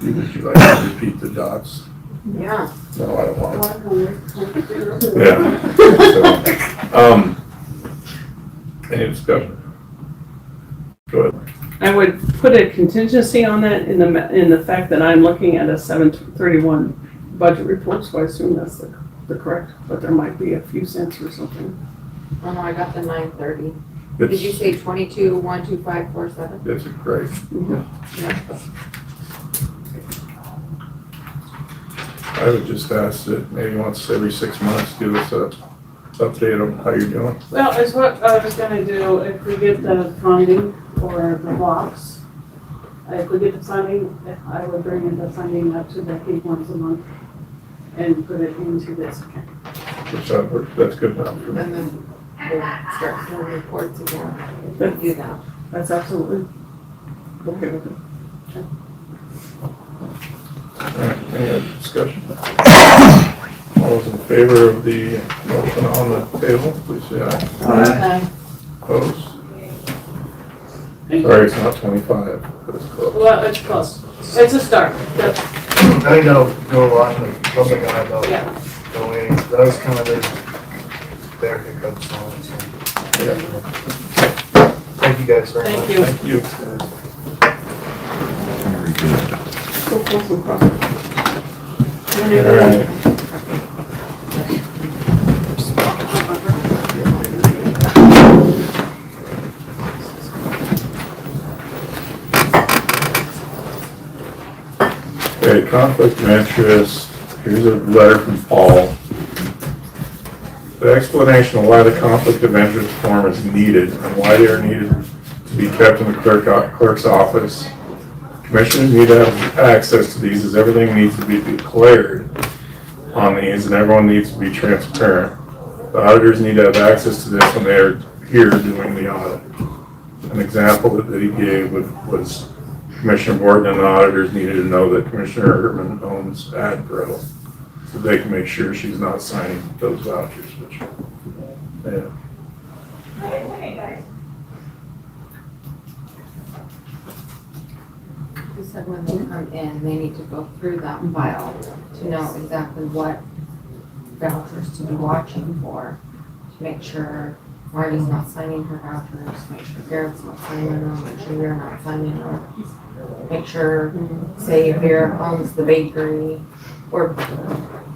Would you like to repeat the dots? Yeah. No, I don't want to. Yeah. So, any discussion? Go ahead. I would put a contingency on that in the fact that I'm looking at a 7/31 budget report, so I assume that's the correct, but there might be a few cents or something. Oh no, I got the 930. Did you say 22,125.47? That's great. Mm-hmm. Yeah. I would just ask that maybe once every 6 months, give us a update on how you're doing. Well, it's what I was gonna do, if we get the funding for the blocks, if we get the funding, I would bring in the funding up to Becky once a month and put it into this account. That's good enough for me. And then we'll start doing reports again. If we do that. That's absolutely okay with it. All right, any other discussion? All those in favor of the motion on the table, please say aye. Aye. Opposed? Sorry, it's not 25, but it's close. Well, it's close. It's a start. Yep. I think that'll go a lot in the public eye about Yeah. donating. That was kind of their hiccups on it. So. Yeah. Thank you guys very much. Thank you. Thank you. Very good. Go pull some cross. All right. Okay, conflict of interest. Here's a letter from Paul. The explanation of why the conflict of interest form is needed and why they are needed to be kept in the clerk's office. Commissioners need to have access to these as everything needs to be declared on these and everyone needs to be transparent. The auditors need to have access to this when they are here doing the audit. an example that he gave was Commissioner Morton and the auditors needed to know that Commissioner Hertman owns AdPro, so they can make sure she's not signing those vouchers, which, yeah. You said when they come in, they need to go through that file to know exactly what vouchers to be watching for, to make sure Marty's not signing her vouchers, make sure Garrett's not signing them, make sure you're not signing them. Make sure, say if Vera owns the bakery or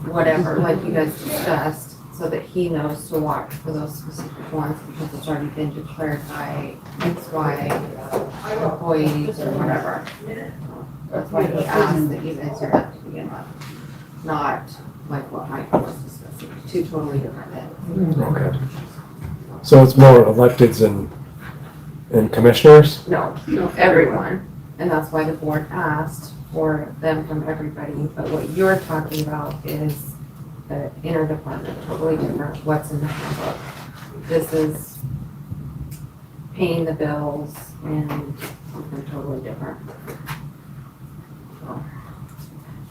whatever, like you guys discussed, so that he knows to watch for those specific ones because it's already been declared by XY employees or whatever. That's why he asked that you guys are up to begin with, not like what Michael was discussing, two totally different things. Okay. So it's more electeds and commissioners? No, everyone, and that's why the board asked for them from everybody, but what you're talking about is the interdepartment, totally different, what's in the handbook. This is paying the bills and something totally different.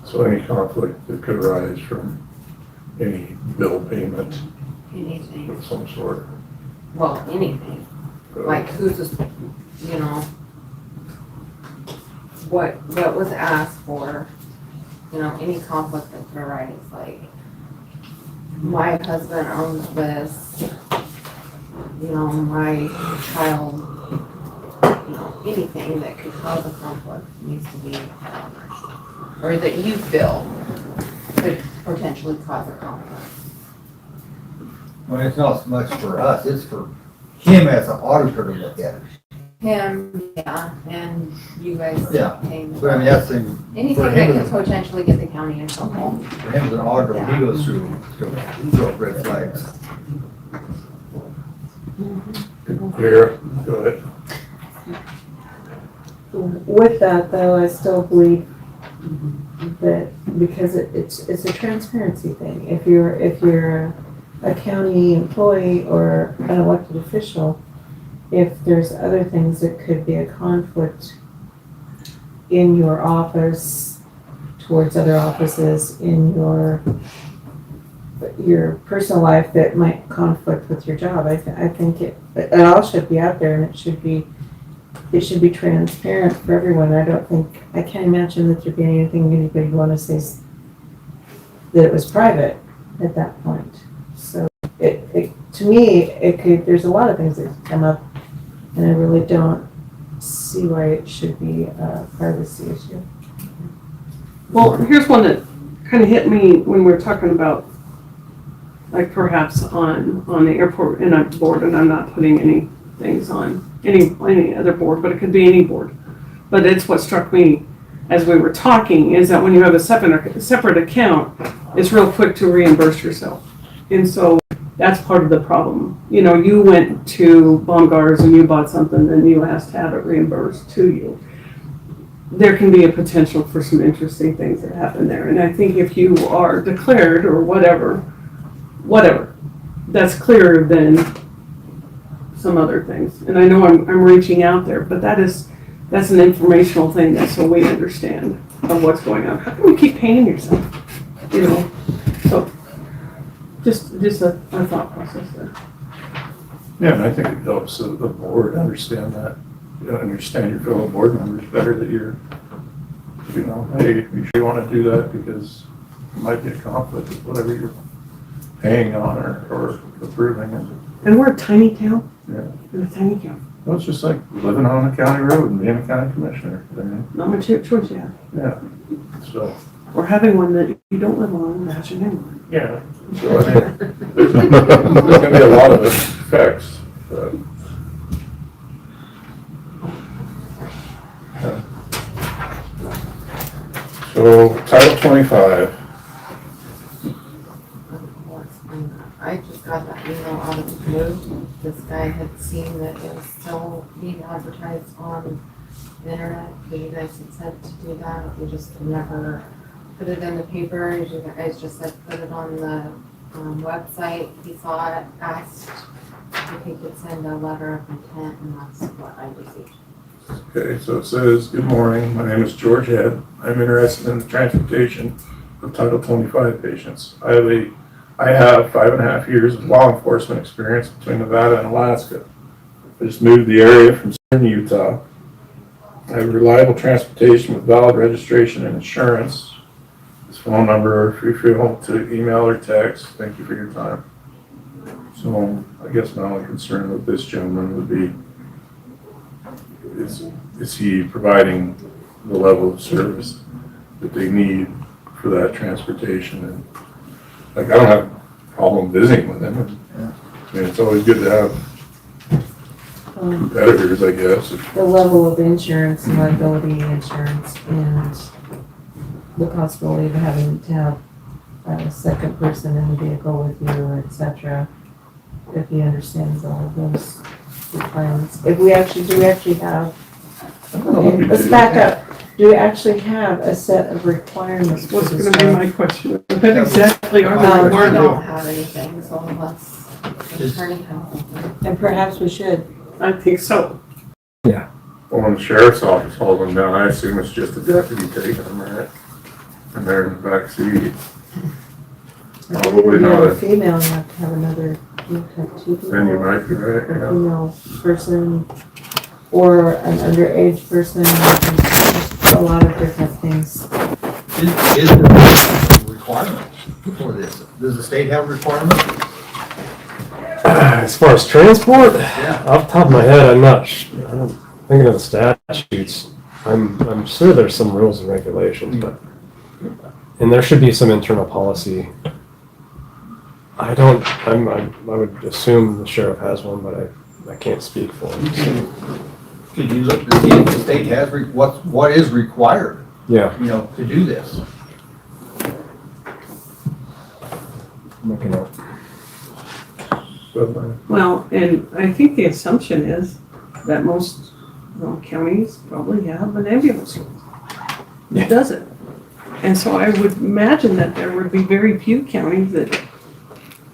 So any conflict that could arise from any bill payment Anything, of some sort. well, anything, like who's, you know, what was asked for, you know, any conflict that could arise, like, my husband owns this, you know, my child, you know, anything that could cause a conflict needs to be, or that you feel could potentially cause a conflict. Well, it's not so much for us, it's for him as an auditor to look at it. Him, yeah, and you guys Yeah. paying. But I mean, that's the, Anything for that him, could potentially get the county in trouble. for him as an auditor, when he goes through, throw up red flags. Vera, go ahead. With that though, I still believe that because it's a transparency thing. If you're a county employee or an elected official, if there's other things that could be a conflict in your office towards other offices, in your personal life that might conflict with your job, I think it all should be out there, and it should be transparent for everyone. I can't imagine that there'd be anything anybody would want to say that it was private at that point. So to me, there's a lot of things that could come up, and I really don't see why it should be a privacy issue. Well, here's one that kind of hit me when we were talking about, like perhaps on the airport and a board, and I'm not putting any things on any other board, but it could be any board. But it's what struck me as we were talking is that when you have a separate account, it's real quick to reimburse yourself. And so that's part of the problem. You know, you went to Baumgart's and you bought something, then you asked to have it reimbursed to you. There can be a potential for some interesting things that happen there. And I think if you are declared or whatever, that's clearer than some other things. And I know I'm reaching out there, but that's an informational thing, that's so we understand of what's going on. How can we keep paying yourself? You know, so just a thought process there. Yeah, and I think it helps the board understand that, understand your fellow board members better, that you're, you know, hey, you sure you want to do that because it might be a conflict with whatever you're paying on or approving. And we're a tiny town. Yeah. We're a tiny town. Well, it's just like living on a county road and being a county commissioner. I mean, Not much choice you have. yeah, so. Or having one that you don't live on, that's your name on. Yeah. So I think there's gonna be a lot of effects. But, so Title 25. I just got that email out of the blue. This guy had seen that it was still being advertised on the internet, because you guys had said to do that. We just never put it in the paper. You guys just said put it on the website. He saw it, asked He could send a letter of intent and that's what I received. Okay, so it says, "Good morning, my name is George Head. I'm interested in the transportation of Title 25 patients. I have 5.5 years of law enforcement experience between Nevada and Alaska. I just moved the area from southern Utah. I have reliable transportation with valid registration and insurance. This phone number, if you feel to email or text. Thank you for your time." So I guess my only concern with this gentleman would be, is he providing the level of service that they need for that transportation? And like, I don't have a problem visiting with them. I mean, it's always good to have competitors, I guess. The level of insurance, liability insurance, and the possibility of having to have a second person in the vehicle with you, etc. If he understands all of those requirements. Do we actually have, let's back up. Do we actually have a set of requirements? What's gonna be my question? What exactly are the We requirements? don't have anything, so unless the attorney has. And perhaps we should. I think so. Well, when the sheriff's office hauled them down, I assume it's just a deputy taking them, right? And they're in the back seat. Probably If not you're a a, female, you have to have another, you have to have two people. then you might be right, A yeah. female person or an underage person, a lot of different things. Is there a requirement for this? Does the state have a requirement? As far as transport, Yeah. off the top of my head, I'm thinking of the statutes. I'm sure there's some rules and regulations, and there should be some internal policy. I would assume the sheriff has one, but I can't speak for him. So. Could you look to see if the state has, what is required, Yeah. to do this? Make a note. Well, and I think the assumption is that most counties probably have an ambulance service that does it. And so I would imagine that there would be very few counties that,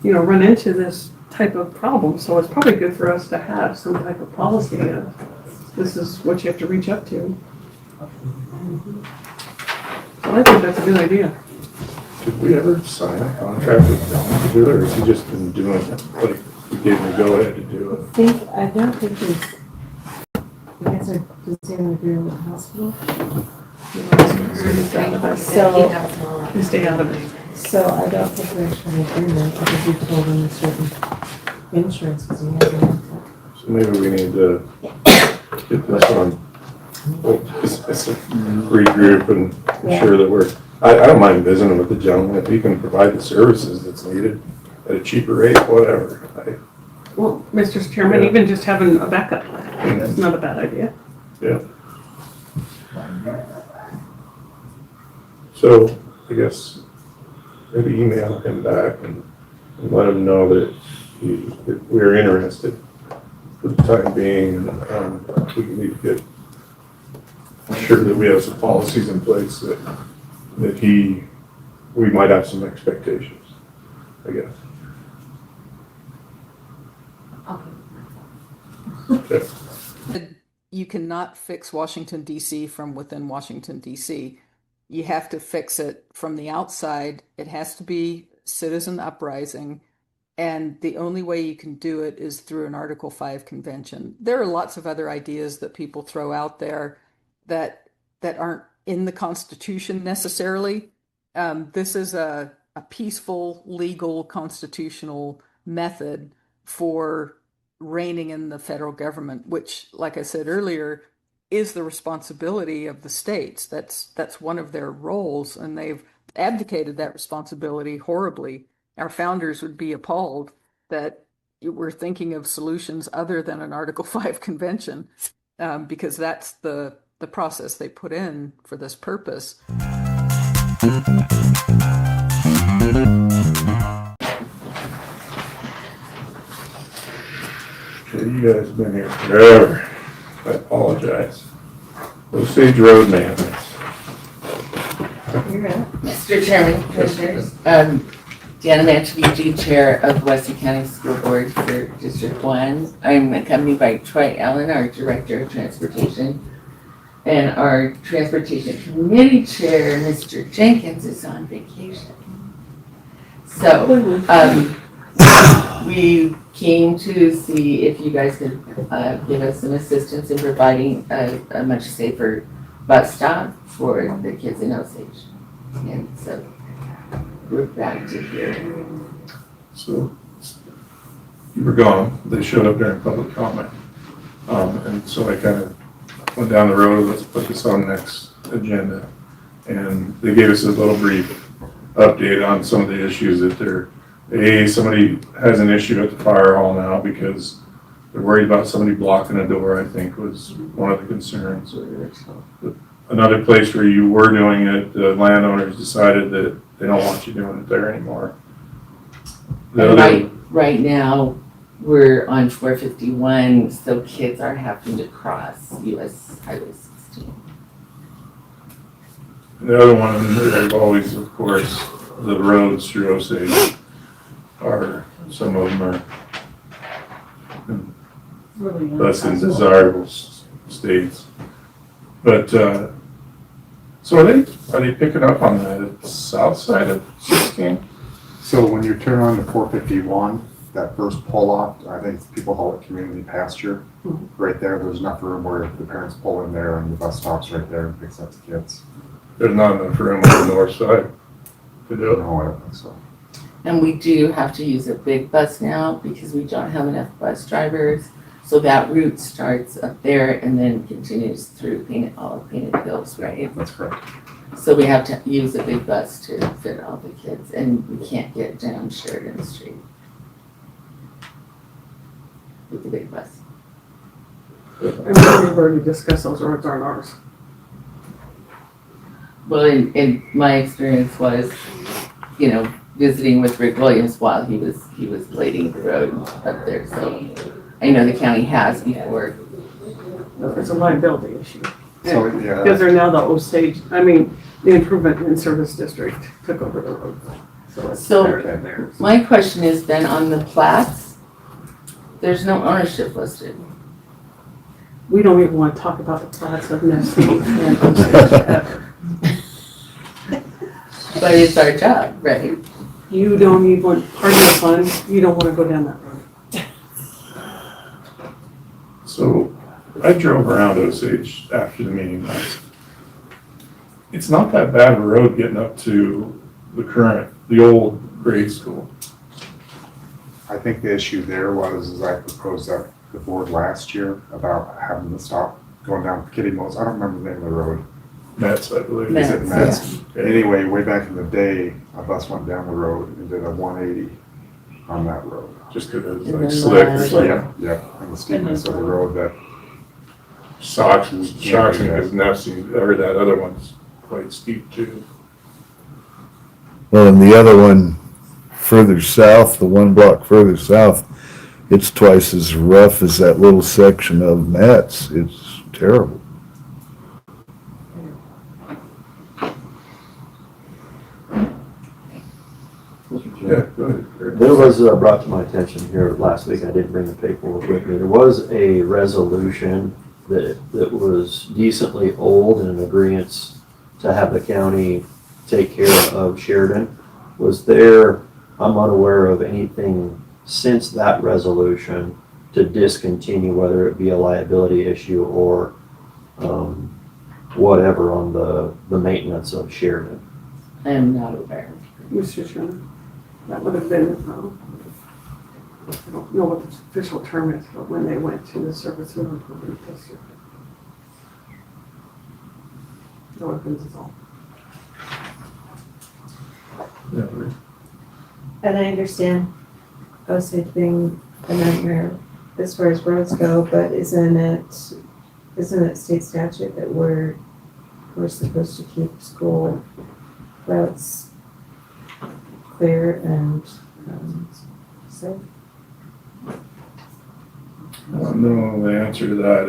run into this type of problem. So it's probably good for us to have some type of policy of this is what you have to reach up to. So I think that's a good idea. Did we ever sign a contract with Don to do it, or has he just been doing it? Like, we gave him the go-ahead to do it? I don't think there's, you guys are considering agreeing with the hospital? So, You stay out of it. so I don't think we're actually in agreement because you told him a certain insurance because he has an So maybe we need to get this on, regroup and ensure that we're, I don't mind visiting with the gentleman if he can provide the services that's needed at a cheaper rate, whatever. Well, Mr. Chairman, even just having a backup plan is not a bad idea. Yeah. So I guess maybe email him back and let him know that we're interested for the time being, and we need to get sure that we have some policies in place that we might have some expectations, I guess. Okay. You cannot fix Washington, D.C. from within Washington, D.C. You have to fix it from the outside. It has to be citizen uprising. And the only way you can do it is through an Article 5 convention. There are lots of other ideas that people throw out there that aren't in the Constitution necessarily. This is a peaceful, legal, constitutional method for reigning in the federal government, which, like I said earlier, is the responsibility of the states. That's one of their roles, and they've abdicated that responsibility horribly. Our founders would be appalled that we're thinking of solutions other than an Article 5 convention, because that's the process they put in for this purpose. Okay, you guys have been here forever. I apologize. Osage Road maintenance. Mr. Chairman, Commissioners, Deanna Mantovich, Chair of Weston County School Board for District 1. I'm accompanied by Troy Allen, our Director of Transportation, and our Transportation Committee Chair, Mr. Jenkins, is on vacation. So, we came to see if you guys could give us some assistance in providing a much safer bus stop for the kids in Osage. And so, we're back to here. So, you were gone, they showed up during public comment. And so I kind of went down the road, let's put this on next agenda. And they gave us a little brief update on some of the issues that somebody has an issue at the fire hall now because they're worried about somebody blocking a door, I think was one of the concerns. Another place where you were doing it, the landowners decided that they don't want you doing it there anymore. Right now, we're on 451, so kids are having to cross US Highway 16. The other one, there's always, of course, the roads through Osage are, some of them are less than desirable states. But, so are they picking up on the south side of 16? So when you turn on the 451, that first pull off, I think people call it community pasture. Right there's enough room where the parents pull in there and the bus stops right there and picks up the kids. There's not enough room on the north side to do it? No, I don't think so. And we do have to use a big bus now because we don't have enough bus drivers. So that route starts up there and then continues through all of Painted Hills, right? That's correct. So we have to use a big bus to fit all the kids, and we can't get down Sheridan Street with the big bus. And we've already discussed those roads aren't ours. Well, in my experience was, visiting with Rick Williams while he was blading the road up there, so I know the county has before. It's a liability issue. So, yeah. Because they're now the Osage, the Improvement in Service District took over the road. So So my question is then on the plats, there's no ownership listed. We don't even want to talk about the plats of Nestle and Osage ever. But it's our job, right? You don't even, pardon the pun, you don't want to go down that road. So I drove around Osage after the meeting last. It's not that bad of a road getting up to the old grade school. I think the issue there was I proposed that the board last year about having to stop going down Kitty Mills. I don't remember the name of the road. Metz, I believe. Is it Metz? Yeah. Anyway, way back in the day, a bus went down the road and did a 180 on that road. Just because it was like slick or something. Yeah, and the steepness of the road that shocks me because Nessie, or that other one's quite steep too. Well, and the other one further south, the one block further south, it's twice as rough as that little section of Metz. It's terrible. Yeah, go ahead. There was, brought to my attention here last week, I didn't bring the paperwork with me, there was a resolution that was decently old and an agreement to have the county take care of Sheridan. Was there, I'm unaware of anything since that resolution to discontinue, whether it be a liability issue or whatever on the maintenance of Sheridan. I am not aware. Mr. Chairman, that would have been, I don't know what the official term is, but when they went to the Service and Improvement District. No weapons is all. And I understand Osage being a nightmare as far as roads go, but isn't it state statute that we're supposed to keep school routes clear and safe? I don't know the answer to that.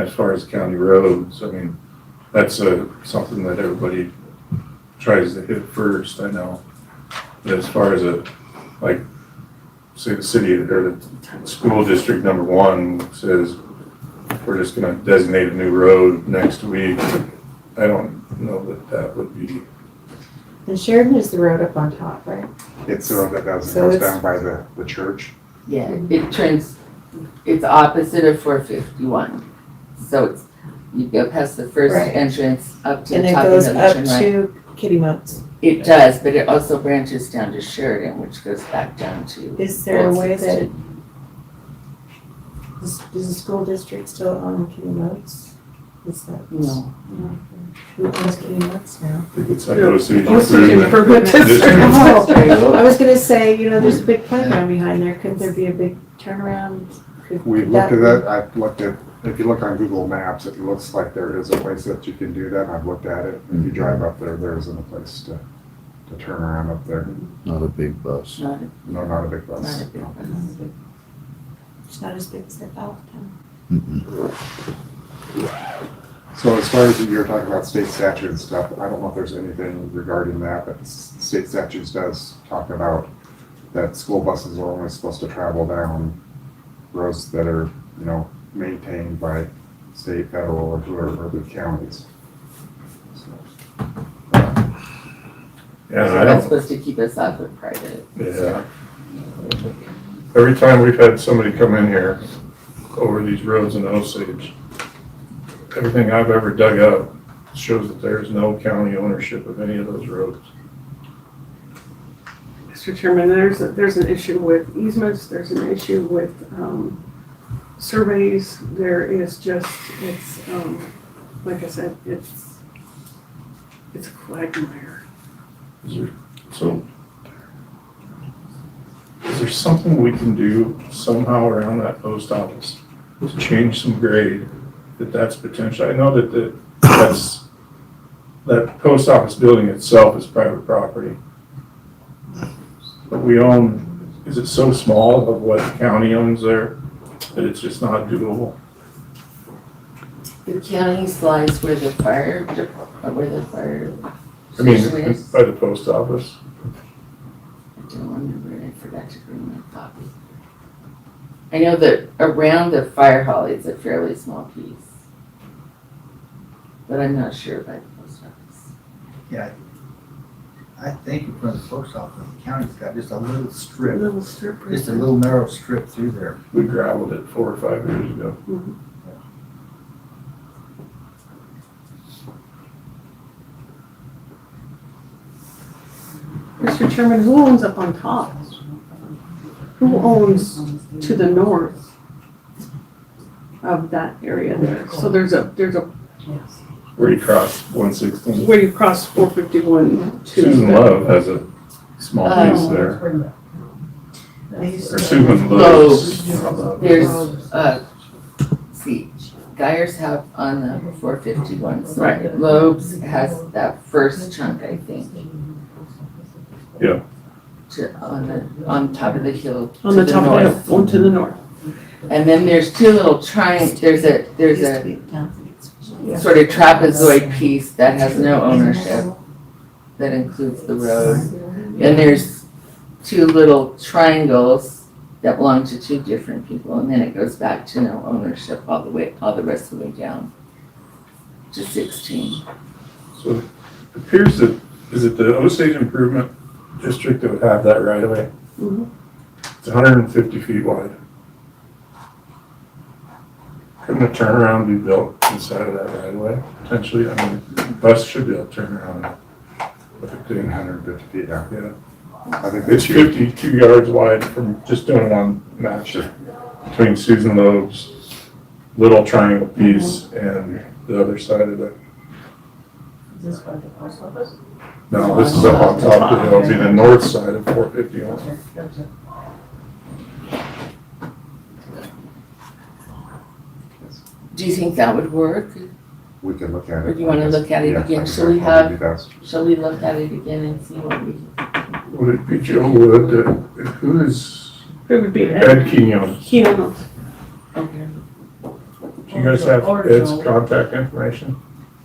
As far as county roads, that's something that everybody tries to hit first, I know. But as far as like, say the city or the school district number 1 says, we're just gonna designate a new road next week, I don't know that would be. And Sheridan is the road up on top, right? It's the road that goes So it's- down by the church. Yeah, it's opposite of 451. So it's, you go past the first Right. entrance up to And the it top goes of the up turn right. to Kitty Moats. It does, but it also branches down to Sheridan, which goes back down to. Is there a Old way that, 16. does the school district still own Kitty Moats? Is that? No. Who owns Kitty Moats now? I think it's like Osage Osage Improvement District. Oh, I was gonna say, there's a big playground behind there. Couldn't there be a big turnaround? We Could looked that at be- that, I've looked at, if you look on Google Maps, it looks like there is a place that you can do that, I've looked at it. If you drive up there, there isn't a place to turn around up there. Not a big bus. Not No, not a big bus. a big one. It's not as big as I thought. So as far as you're talking about state statute and stuff, I don't know if there's anything regarding that, but state statutes does talk about that school buses are only supposed to travel down roads that are, maintained by state, federal, or whoever, or the counties. Yeah, So I that's don't, supposed to keep us off of private. yeah. Every time we've had somebody come in here over these roads in Osage, everything I've ever dug up shows that there's no county ownership of any of those roads. Mr. Chairman, there's an issue with easements, there's an issue with surveys, there is just, like I said, it's a quagmire. So, is there something we can do somehow around that post office to change some grade, that's potential? I know that that post office building itself is private property. But we own, is it so small of what the county owns there that it's just not doable? The county slides where the fire I mean, station is. by the post office. I don't remember, I forgot to bring my copy. I know that around the fire hall it's a fairly small piece. But I'm not sure about the post office. Yeah, I think in front of the post office, the county's got just a little strip, just a little narrow strip through there. We gravelled it 4 or 5 years ago. Mr. Chairman, who owns up on top? Who owns to the north of that area there? So there's a, Where you cross 116. where you cross 451 to. Susan Love has a small piece there. Or Susan Lowe's. There's, see, Geyer's have on the 451 side. Right. Loeb's has that first chunk, I think. Yeah. On top of the hill On to the top of north. the hill, one to the north. And then there's two little there's a sort of trapezoid piece that has no ownership, that includes the road. And there's two little triangles that belong to two different people, and then it goes back to no ownership all the rest of the way down to 16. So it appears that, is it the Osage Improvement District that would have that right away? It's 150 feet wide. Couldn't a turnaround be built inside of that right away, potentially? I mean, the bus should be able to turn around with it being 150 feet down. Yeah. I think it's 52 yards wide from just doing it on match between Susan Loeb's little triangle piece and the other side of it. Is this by the post office? No, this is up on top of the hill, it's the north side of 451. Do you think that would work? We could look at it. Or do you want to look at it Yeah, again? I Shall think we that'd probably be best. shall we look at it again and see what we Would it be Joe Wood, who is? It would be Ed Kenyon. Kenyon. Okay. Do you guys have Ed's contact information?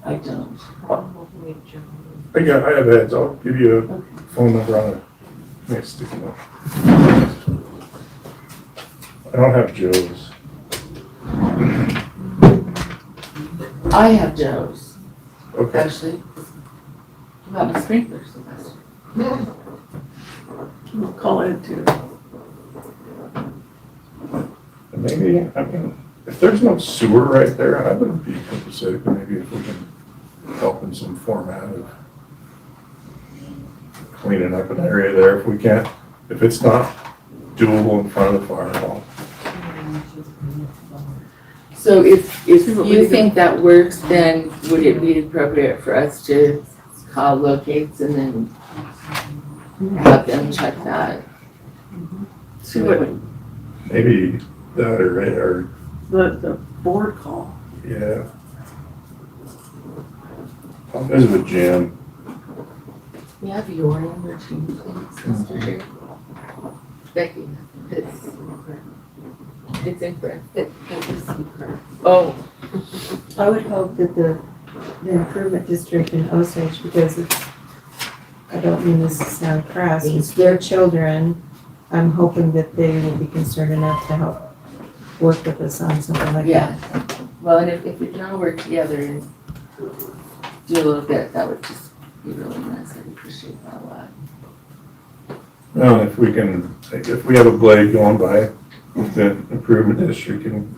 I don't. I have Ed's, I'll give you a phone number on it. Let me stick it up. I don't have Joe's. I have Joe's, Okay. actually. About my sprinklers. I'll call it too. Maybe, I mean, if there's no sewer right there, I wouldn't be sympathetic, but maybe if we can help in some format of cleaning up an area there if we can't, if it's not doable in front of the fire hall. So if you think that works, then would it be appropriate for us to call locates and then have them check that? See what, Maybe that or, the board call. yeah. I'll visit with Jim. You have your number too, please, Mr. Chair. Becky, it's incorrect. It is incorrect. Oh. I would hope that the improvement district in Osage, because it's, I don't mean this to sound crass, it's their children. I'm hoping that they will be concerned enough to help work with us on something like Yeah. that. Well, and if we can all work together and do a little bit, that would just be really nice. I'd appreciate that a lot. Well, if we can, if we have a blade going by the improvement district and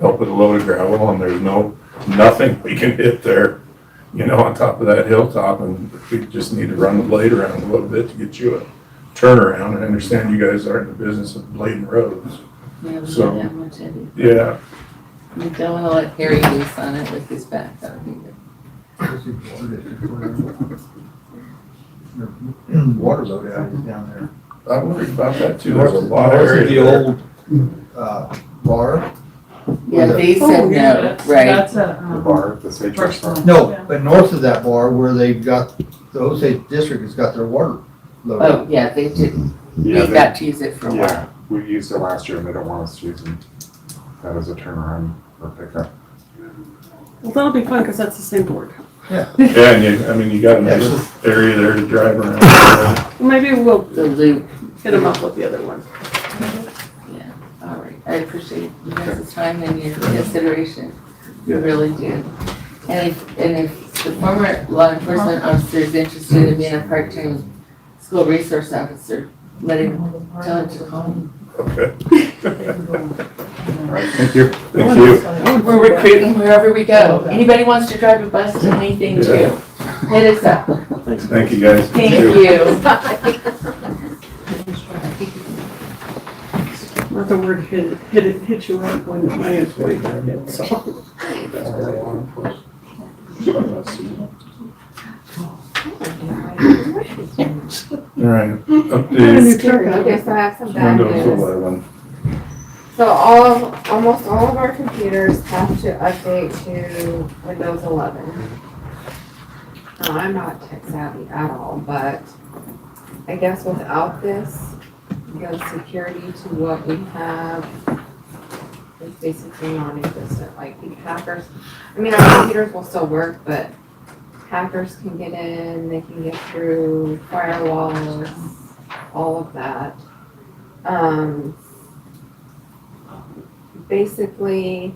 help with a load of gravel and there's nothing we can hit there, you know, on top of that hilltop, and we just need to run the blade around a little bit to get you a turnaround. I understand you guys are in the business of blading roads. Yeah, we So, don't have much of it. Yeah, We don't want to let Harry loose on it with his back. That would be good. Water load out is down there. I'm worried about that too. There's a lot of North areas. the old, bar. Yeah, they Oh, said yeah, no, that's- right? That's a, The bar, the state trust fund. No, but north of that bar where they've got, the Osage district has got their water load. Oh, yeah, they did. Yeah, We got to use it for a while. Yeah, we used it last year and they don't want us to use it. That is a turnaround or pickup. well, that'll be fun, because that's the same board. Yeah, and you got another area there to drive around. Maybe we'll The loop. hit them up with the other one. Yeah, all right. I appreciate you guys' time and your consideration. We really do. And if the former law enforcement officer is interested in being a part-time school resource officer, tell him to call me. Okay. All right, thank you. Thank you. We're recruiting wherever we go. Anybody wants to drive a bus to anything too, hit us up. Thank you, guys. Thank you. Not the word hit you up when my employee got hit, so. All right, Got a update, new truck. Okay, so I have some bad Windows news. 11. So almost all of our computers have to update to Windows 11. Now, I'm not tech savvy at all, but I guess without this, the security to what we have is basically non-existent. Like the hackers, I mean, our computers will still work, but hackers can get in, they can get through firewalls, all of that. Basically,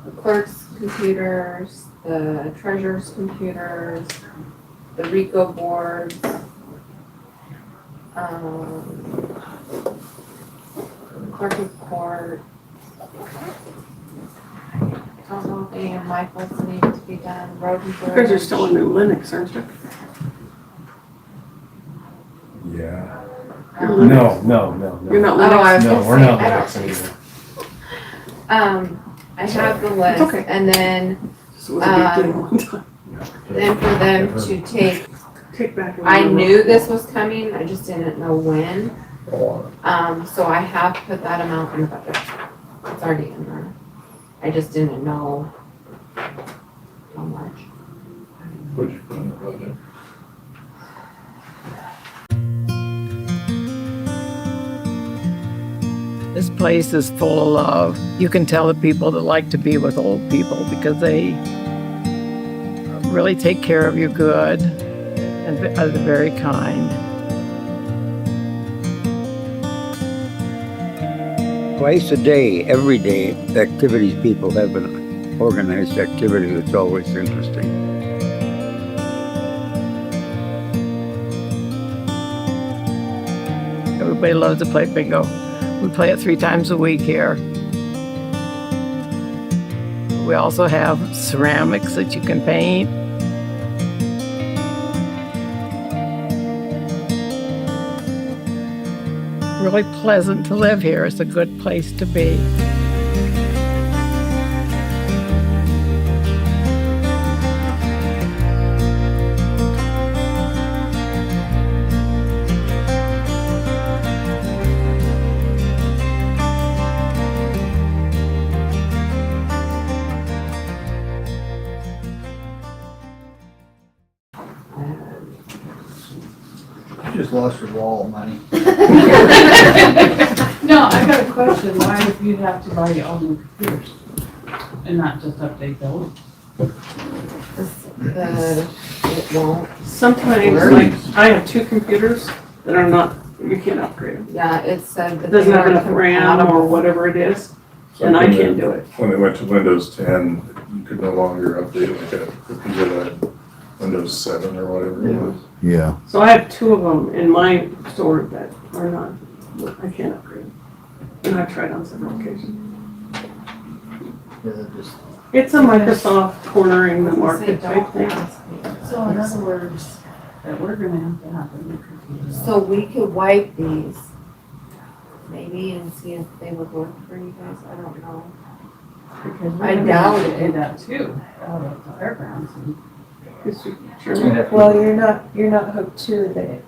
the clerk's computers, the treasurer's computers, the RICO boards, clerk of court. I don't know if any of Michael's need to be done, road and You guys are bridge. still in Linux, aren't you? Yeah. Um, No. You're not Oh, I Linux? was No, gonna we're say, not I don't Linux think so. anymore. I have the list, okay. and then, This was a big deal one time. then for them to take, Take back. what I you wrote. knew this was coming, I just didn't know when. So I have put that amount in the budget. It's already in there. I just didn't know how much. What'd you put in the budget? This place is full of love. You can tell the people that like to be with old people because they really take care of you good and are very kind. twice a day, every day, activities people have an organized activity that's always interesting. Everybody loves to play bingo. We play it 3 times a week here. We also have ceramics that you can paint. Really pleasant to live here. It's a good place to be. You just lost your wall of money. No, I got a question, why do you have to buy all new computers and not just update those? It won't. Sometimes, like, I have 2 computers that are not, you can't upgrade them. Yeah, it said that It doesn't they have were enough RAM or compatible. whatever it is, and I can't do it. When they went to Windows 10, you could no longer update like a computer that Windows 7 or whatever it was. Yeah. So I have 2 of them in my store that are not, I can't upgrade. And I've tried on several occasions. It's a Microsoft cornering the market type thing. So in other words, that we're gonna have a new computer. So we could wipe these, maybe, and see if they would work for you guys, I don't know. Because I doubt it. it. That too, out of the fairgrounds. Well, you're not hooked to the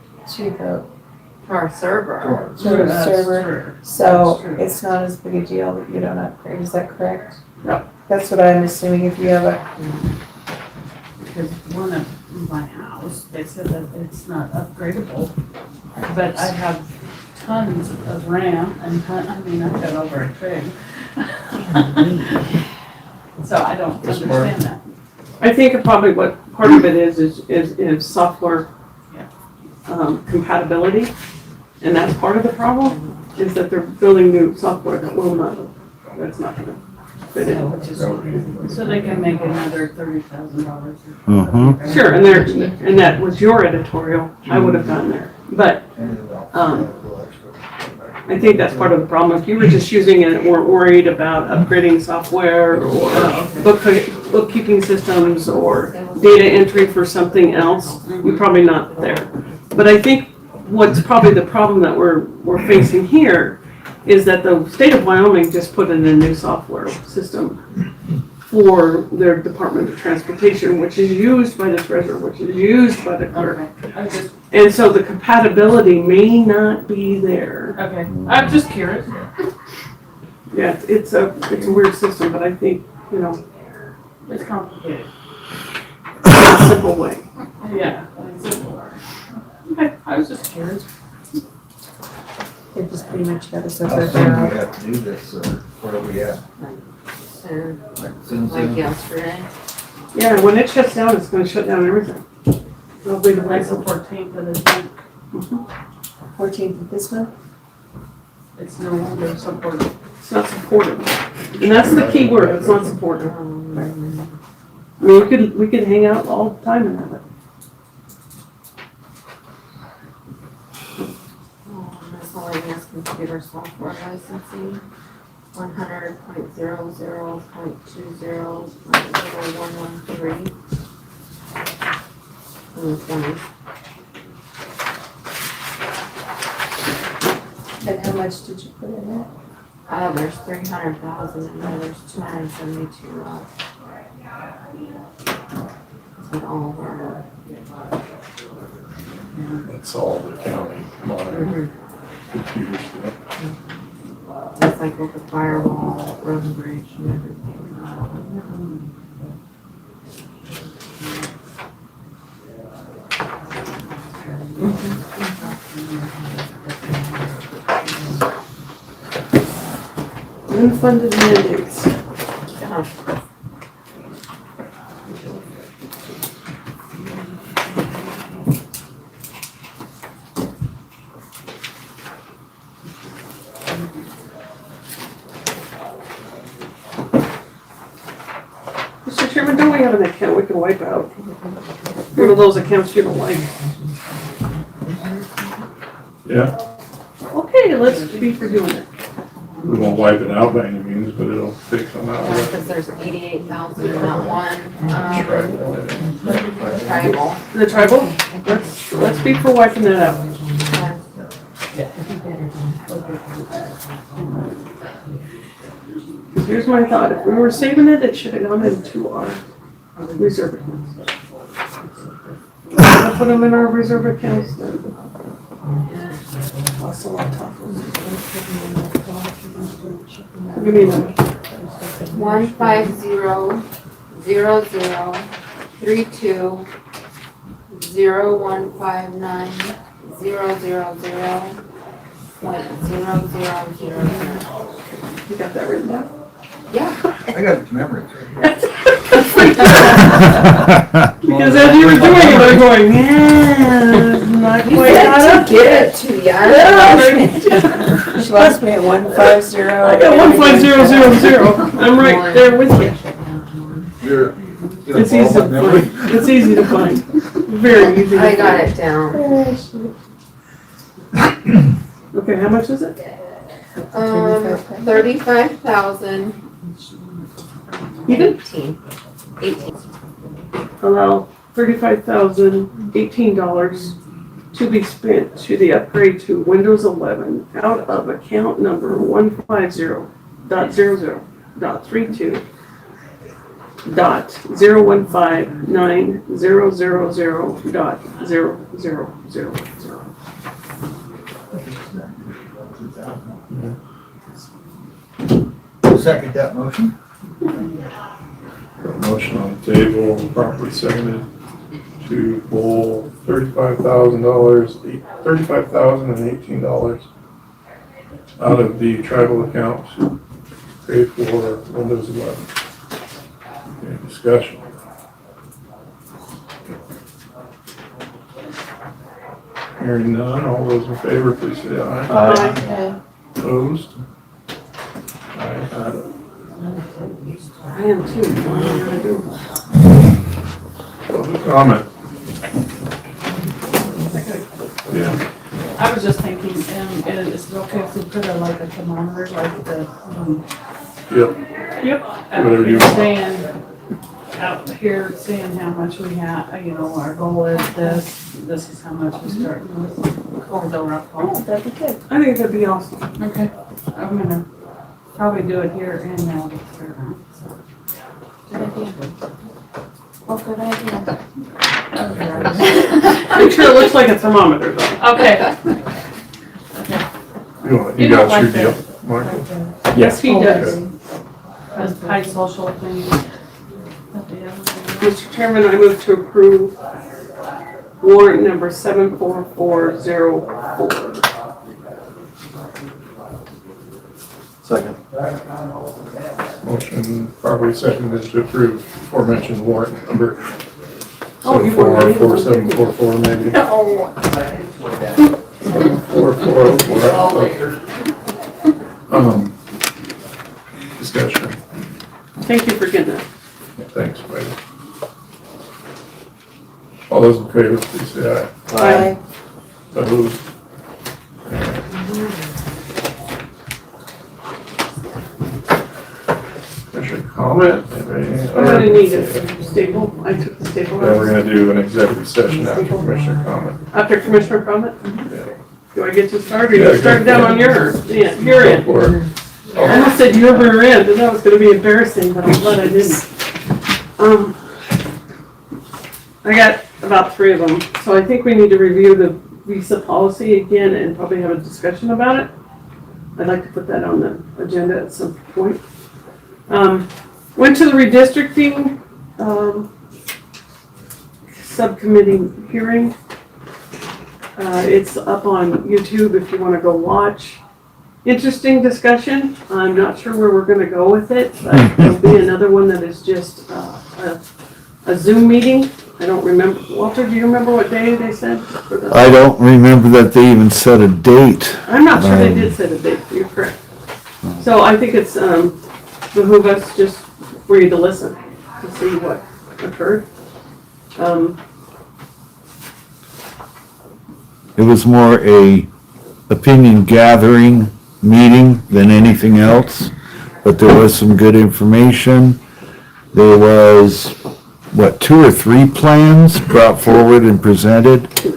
Our server. to the server, so it's not as big a deal that you don't upgrade, is that correct? Yep. That's what I'm assuming if you have a, Because one of my house, they said that it's not upgradable, but I have tons of RAM and I've got over a trig. So I don't understand that. I think probably what part of it is software compatibility. And that's part of the problem, is that they're building new software that's not gonna fit in. So they can make another $30,000. Mhm. Sure, and that was your editorial, I would have gone there. But, I think that's part of the problem. If you were just using it and weren't worried about upgrading software or bookkeeping systems or data entry for something else, you're probably not there. But I think what's probably the problem that we're facing here is that the state of Wyoming just put in a new software system for their Department of Transportation, which is used by the treasurer, which is used by the clerk. Okay. And so the compatibility may not be there. Okay, I'm just curious. Yeah, it's a weird system, but I think, It's complicated. in a simple way. Yeah. Okay, I was just curious. they just pretty much got us How over soon do we there. have to do this, or where are we at? Soon, Soon, like soon? yesterday. Yeah, when it shuts down, it's gonna shut down everything. It'll be the Like the license. 14th of this month. 14th of this month? It's no longer supported. It's not supported. And that's the key word, it's not supported. I mean, we could hang out all the time and have it. Miscellaneous computer software licensing, 100.00.20.0113. And 20. And how much did you put in that? There's 300,000 and then there's 272 left. With all of our. That's all the county monitoring computer stuff. That's like with the firewall, road and bridge and everything. Unfunded mandates. Yeah. Chairman, don't we have an account we can wipe out? One of those accounts you don't like. Yeah, Okay, let's be for doing it. we won't wipe it out by any means, but it'll take some out of it. Because there's 88,000 in that one, tribal. The tribal? Let's be for wiping that out. Because here's my thought, if we were saving it, it should have gone into our reserve accounts. If we put them in our reserve accounts, then that's a lot tougher. Give me a number. 150-0032000.000.000. You got that written down? Yeah. I got it to memory. Because as you were doing it, I'm going, yeah, not You quite said caught to up. get it to ya. She lost me at 150. I got 15000. I'm right there with you. It's easy to find. It's easy to find. Very easy to find. I got it down. Okay, how much is it? 35,000. Even? 18. Allow $35,018 to be spent to the upgrade to Windows 11 out of account number 150.002.0159000.0000. Second that motion. Motion on the table, properly seconded to pull $35,018 out of the tribal account to pay for Windows 11. Any discussion? Hearing none, all those in favor, please say aye. Aye. Opposed? Aye, had it. I am too. What am I gonna do? Public comment? Yeah. I was just thinking, and is it okay if we put a like a thermometer, like the, Yep. Yep. Whatever you want. saying, out here saying how much we have, you know, our goal is this is how much we're starting with. Or the rough goal. Oh, that'd be good. I think that'd be awesome. Okay, I'm gonna probably do it here and now. Good idea. Oh, good idea. Make sure it looks like a thermometer though. Okay. You don't got like your deal, that. Mark? Yes, he does. As high social thing. Mr. Chairman, I move to approve warrant number 74404. Second. Motion properly seconded to approve aforementioned warrant number Oh, you were ready. 7444744 maybe. Oh. 74404. Discussion. Thank you for getting that. Thanks, Wade. All those in favor, please say aye. Aye. Opposed? Commissioner comment? I'm gonna need a staple. I took the staple Then we're out. gonna do an executive session after Commissioner comment. After Commissioner comment? Yeah. Do I get to start or Yeah, you start go down for it. on yours? Yeah, your end. Go for it. I almost said your rear end, and that was gonna be embarrassing, but I'm glad I didn't. I got about 3 of them, so I think we need to review the visa policy again and probably have a discussion about it. I'd like to put that on the agenda at some point. Went to the redistricting, subcommittee hearing. It's up on YouTube if you wanna go watch. Interesting discussion. I'm not sure where we're gonna go with it, but there'll be another one that is just, a Zoom meeting. I don't remember. Walter, do you remember what day they said? For the- I don't remember that they even set a date. I'm not sure they did set a date. You're correct. So I think it's, behoove us just for you to listen. to see what occurred. It was more a opinion gathering meeting than anything else, but there was some good information. There was, what, 2 or 3 plans brought forward and presented? 2.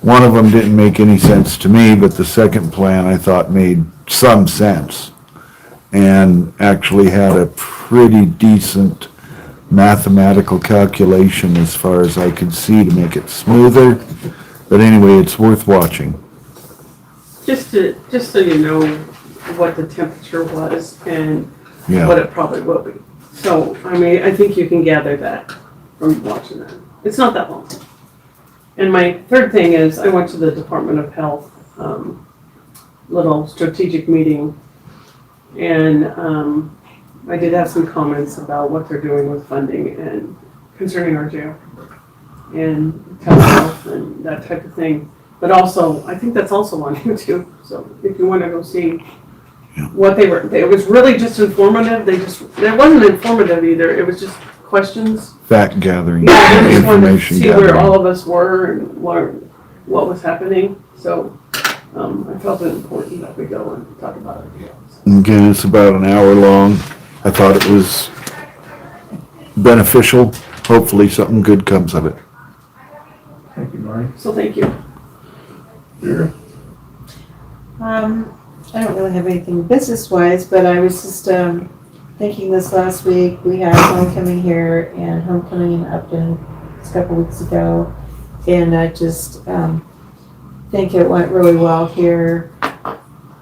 One of them didn't make any sense to me, but the second plan I thought made some sense and actually had a pretty decent mathematical calculation as far as I could see to make it smoother. But anyway, it's worth watching. Just so you know what the temperature was and Yeah. what it probably will be. So, I mean, I think you can gather that from watching that. It's not that long. And my third thing is I went to the Department of Health little strategic meeting, and I did have some comments about what they're doing with funding and concerning our jail and telehealth and that type of thing. But also, I think that's also on YouTube. So if you want to go see what they were, it was really just informative. It wasn't informative either. It was just questions. Fact gathering, Yeah, I just wanted to information see where all gathering. of us were and what was happening. So I felt it important that we go and talk about it. Again, it's about an hour long. I thought it was beneficial. Hopefully something good comes of it. Thank you, Marty. So thank you. Vera? I don't really have anything business-wise, but I was just thinking this last week, we had homecoming here and homecoming in Upton a couple weeks ago, and I just think it went really well here,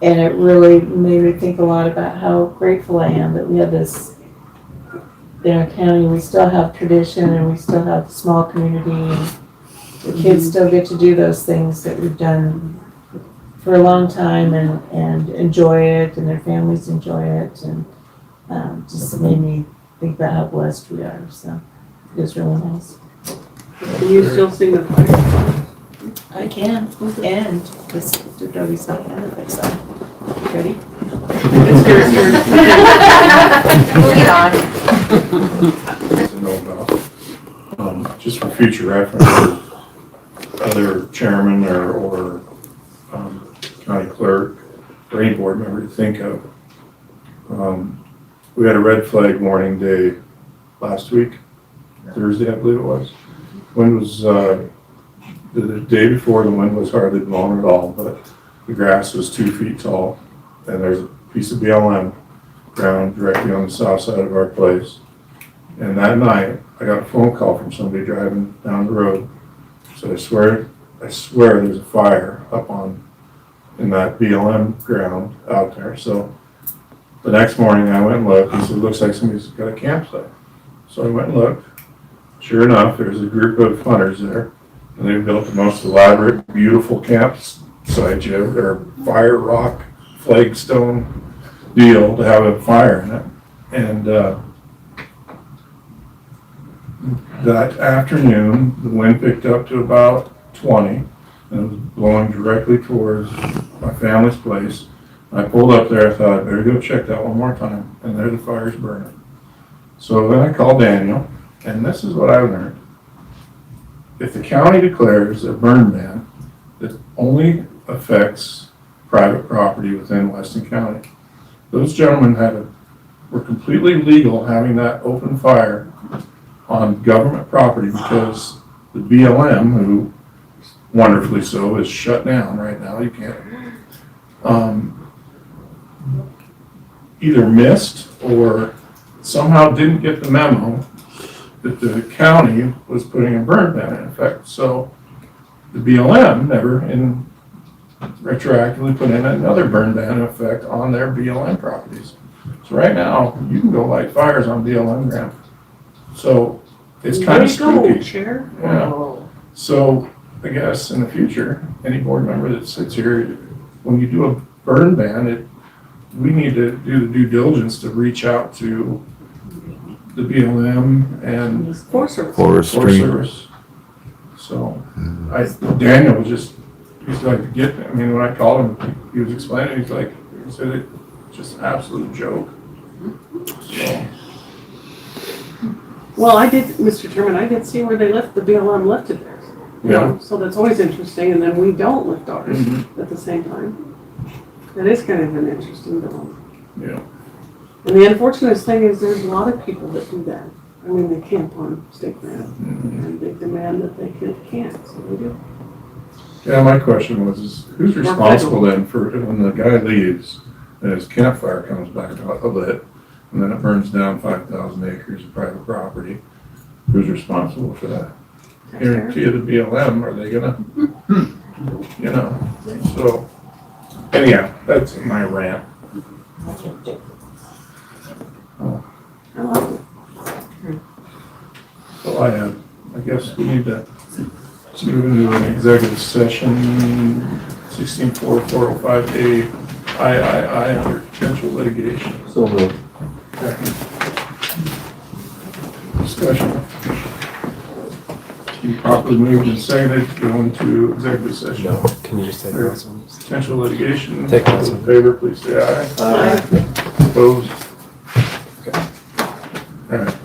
and it really made me think a lot about how grateful I am that we have this in our county. We still have tradition, and we still have a small community, and the kids still get to do those things that we've done for a long time and enjoy it, and their families enjoy it, and just made me think about how blessed we are. So it was really nice. Can you still sing the fire? I can, and this Adobe's not kind of it, so ready? It's your turn. Lead on. To know about. Just for future reference, for other chairman or county clerk or any board member to think of. We had a red flag warning day last week, Thursday, I believe it was. Wind was, the day before, the wind was hardly blowing at all, but the grass was 2 feet tall, and there's a piece of BLM ground directly on the south side of our place. And that night, I got a phone call from somebody driving down the road. So I swear there's a fire up in that BLM ground out there. So the next morning I went and looked. He said, looks like somebody's got a campsite. So I went and looked. Sure enough, there's a group of hunters there. And they built the most elaborate, beautiful campsite you ever, fire rock, flagstone deal to have a fire in it. And that afternoon, the wind picked up to about 20, and it was blowing directly towards my family's place. I pulled up there, I thought, I better go check that one more time, and there the fire's burning. So then I called Daniel, and this is what I learned. If the county declares a burn ban that only affects private property within Weston County, those gentlemen were completely legal having that open fire on government property because the BLM, who wonderfully so is shut down right now, you can't, either missed or somehow didn't get the memo that the county was putting a burn ban in effect. So the BLM never retroactively put in another burn ban in effect on their BLM properties. So right now, you can go light fires on BLM ground. So it's kind of spooky. Chair. Yeah. So I guess in the future, any board member that sits here, when you do a burn ban, we need to do the due diligence to reach out to the BLM and Forest Service. Forest Service. So Daniel was he's like, I mean, when I called him, he was explaining, he said it's just an absolute joke. So Well, I did, Mr. Chairman, I did see where they left, the BLM lifted theirs. You know, so that's always interesting, and then we don't lift ours at the same time. That is kind of an interesting development. Yeah. And the unfortunate thing is there's a lot of people that do that. I mean, they camp on state ground, and they demand that they can't, so they do. Yeah, my question was, is who's responsible then for when the guy leaves and his campfire comes back lit, and then it burns down 5,000 acres of private property? Who's responsible for that? Guarantee the BLM, are they gonna, you know, so, anyhow, that's my rant. I love it. So I have, I guess we need to move into an executive session, 16.405A, III under potential litigation. So moved. Discussion. You properly moved and seconded to go into executive session. No, can you just take those ones? Potential litigation. Take All those in ones. favor, please say aye. Aye. Opposed? Okay. All right.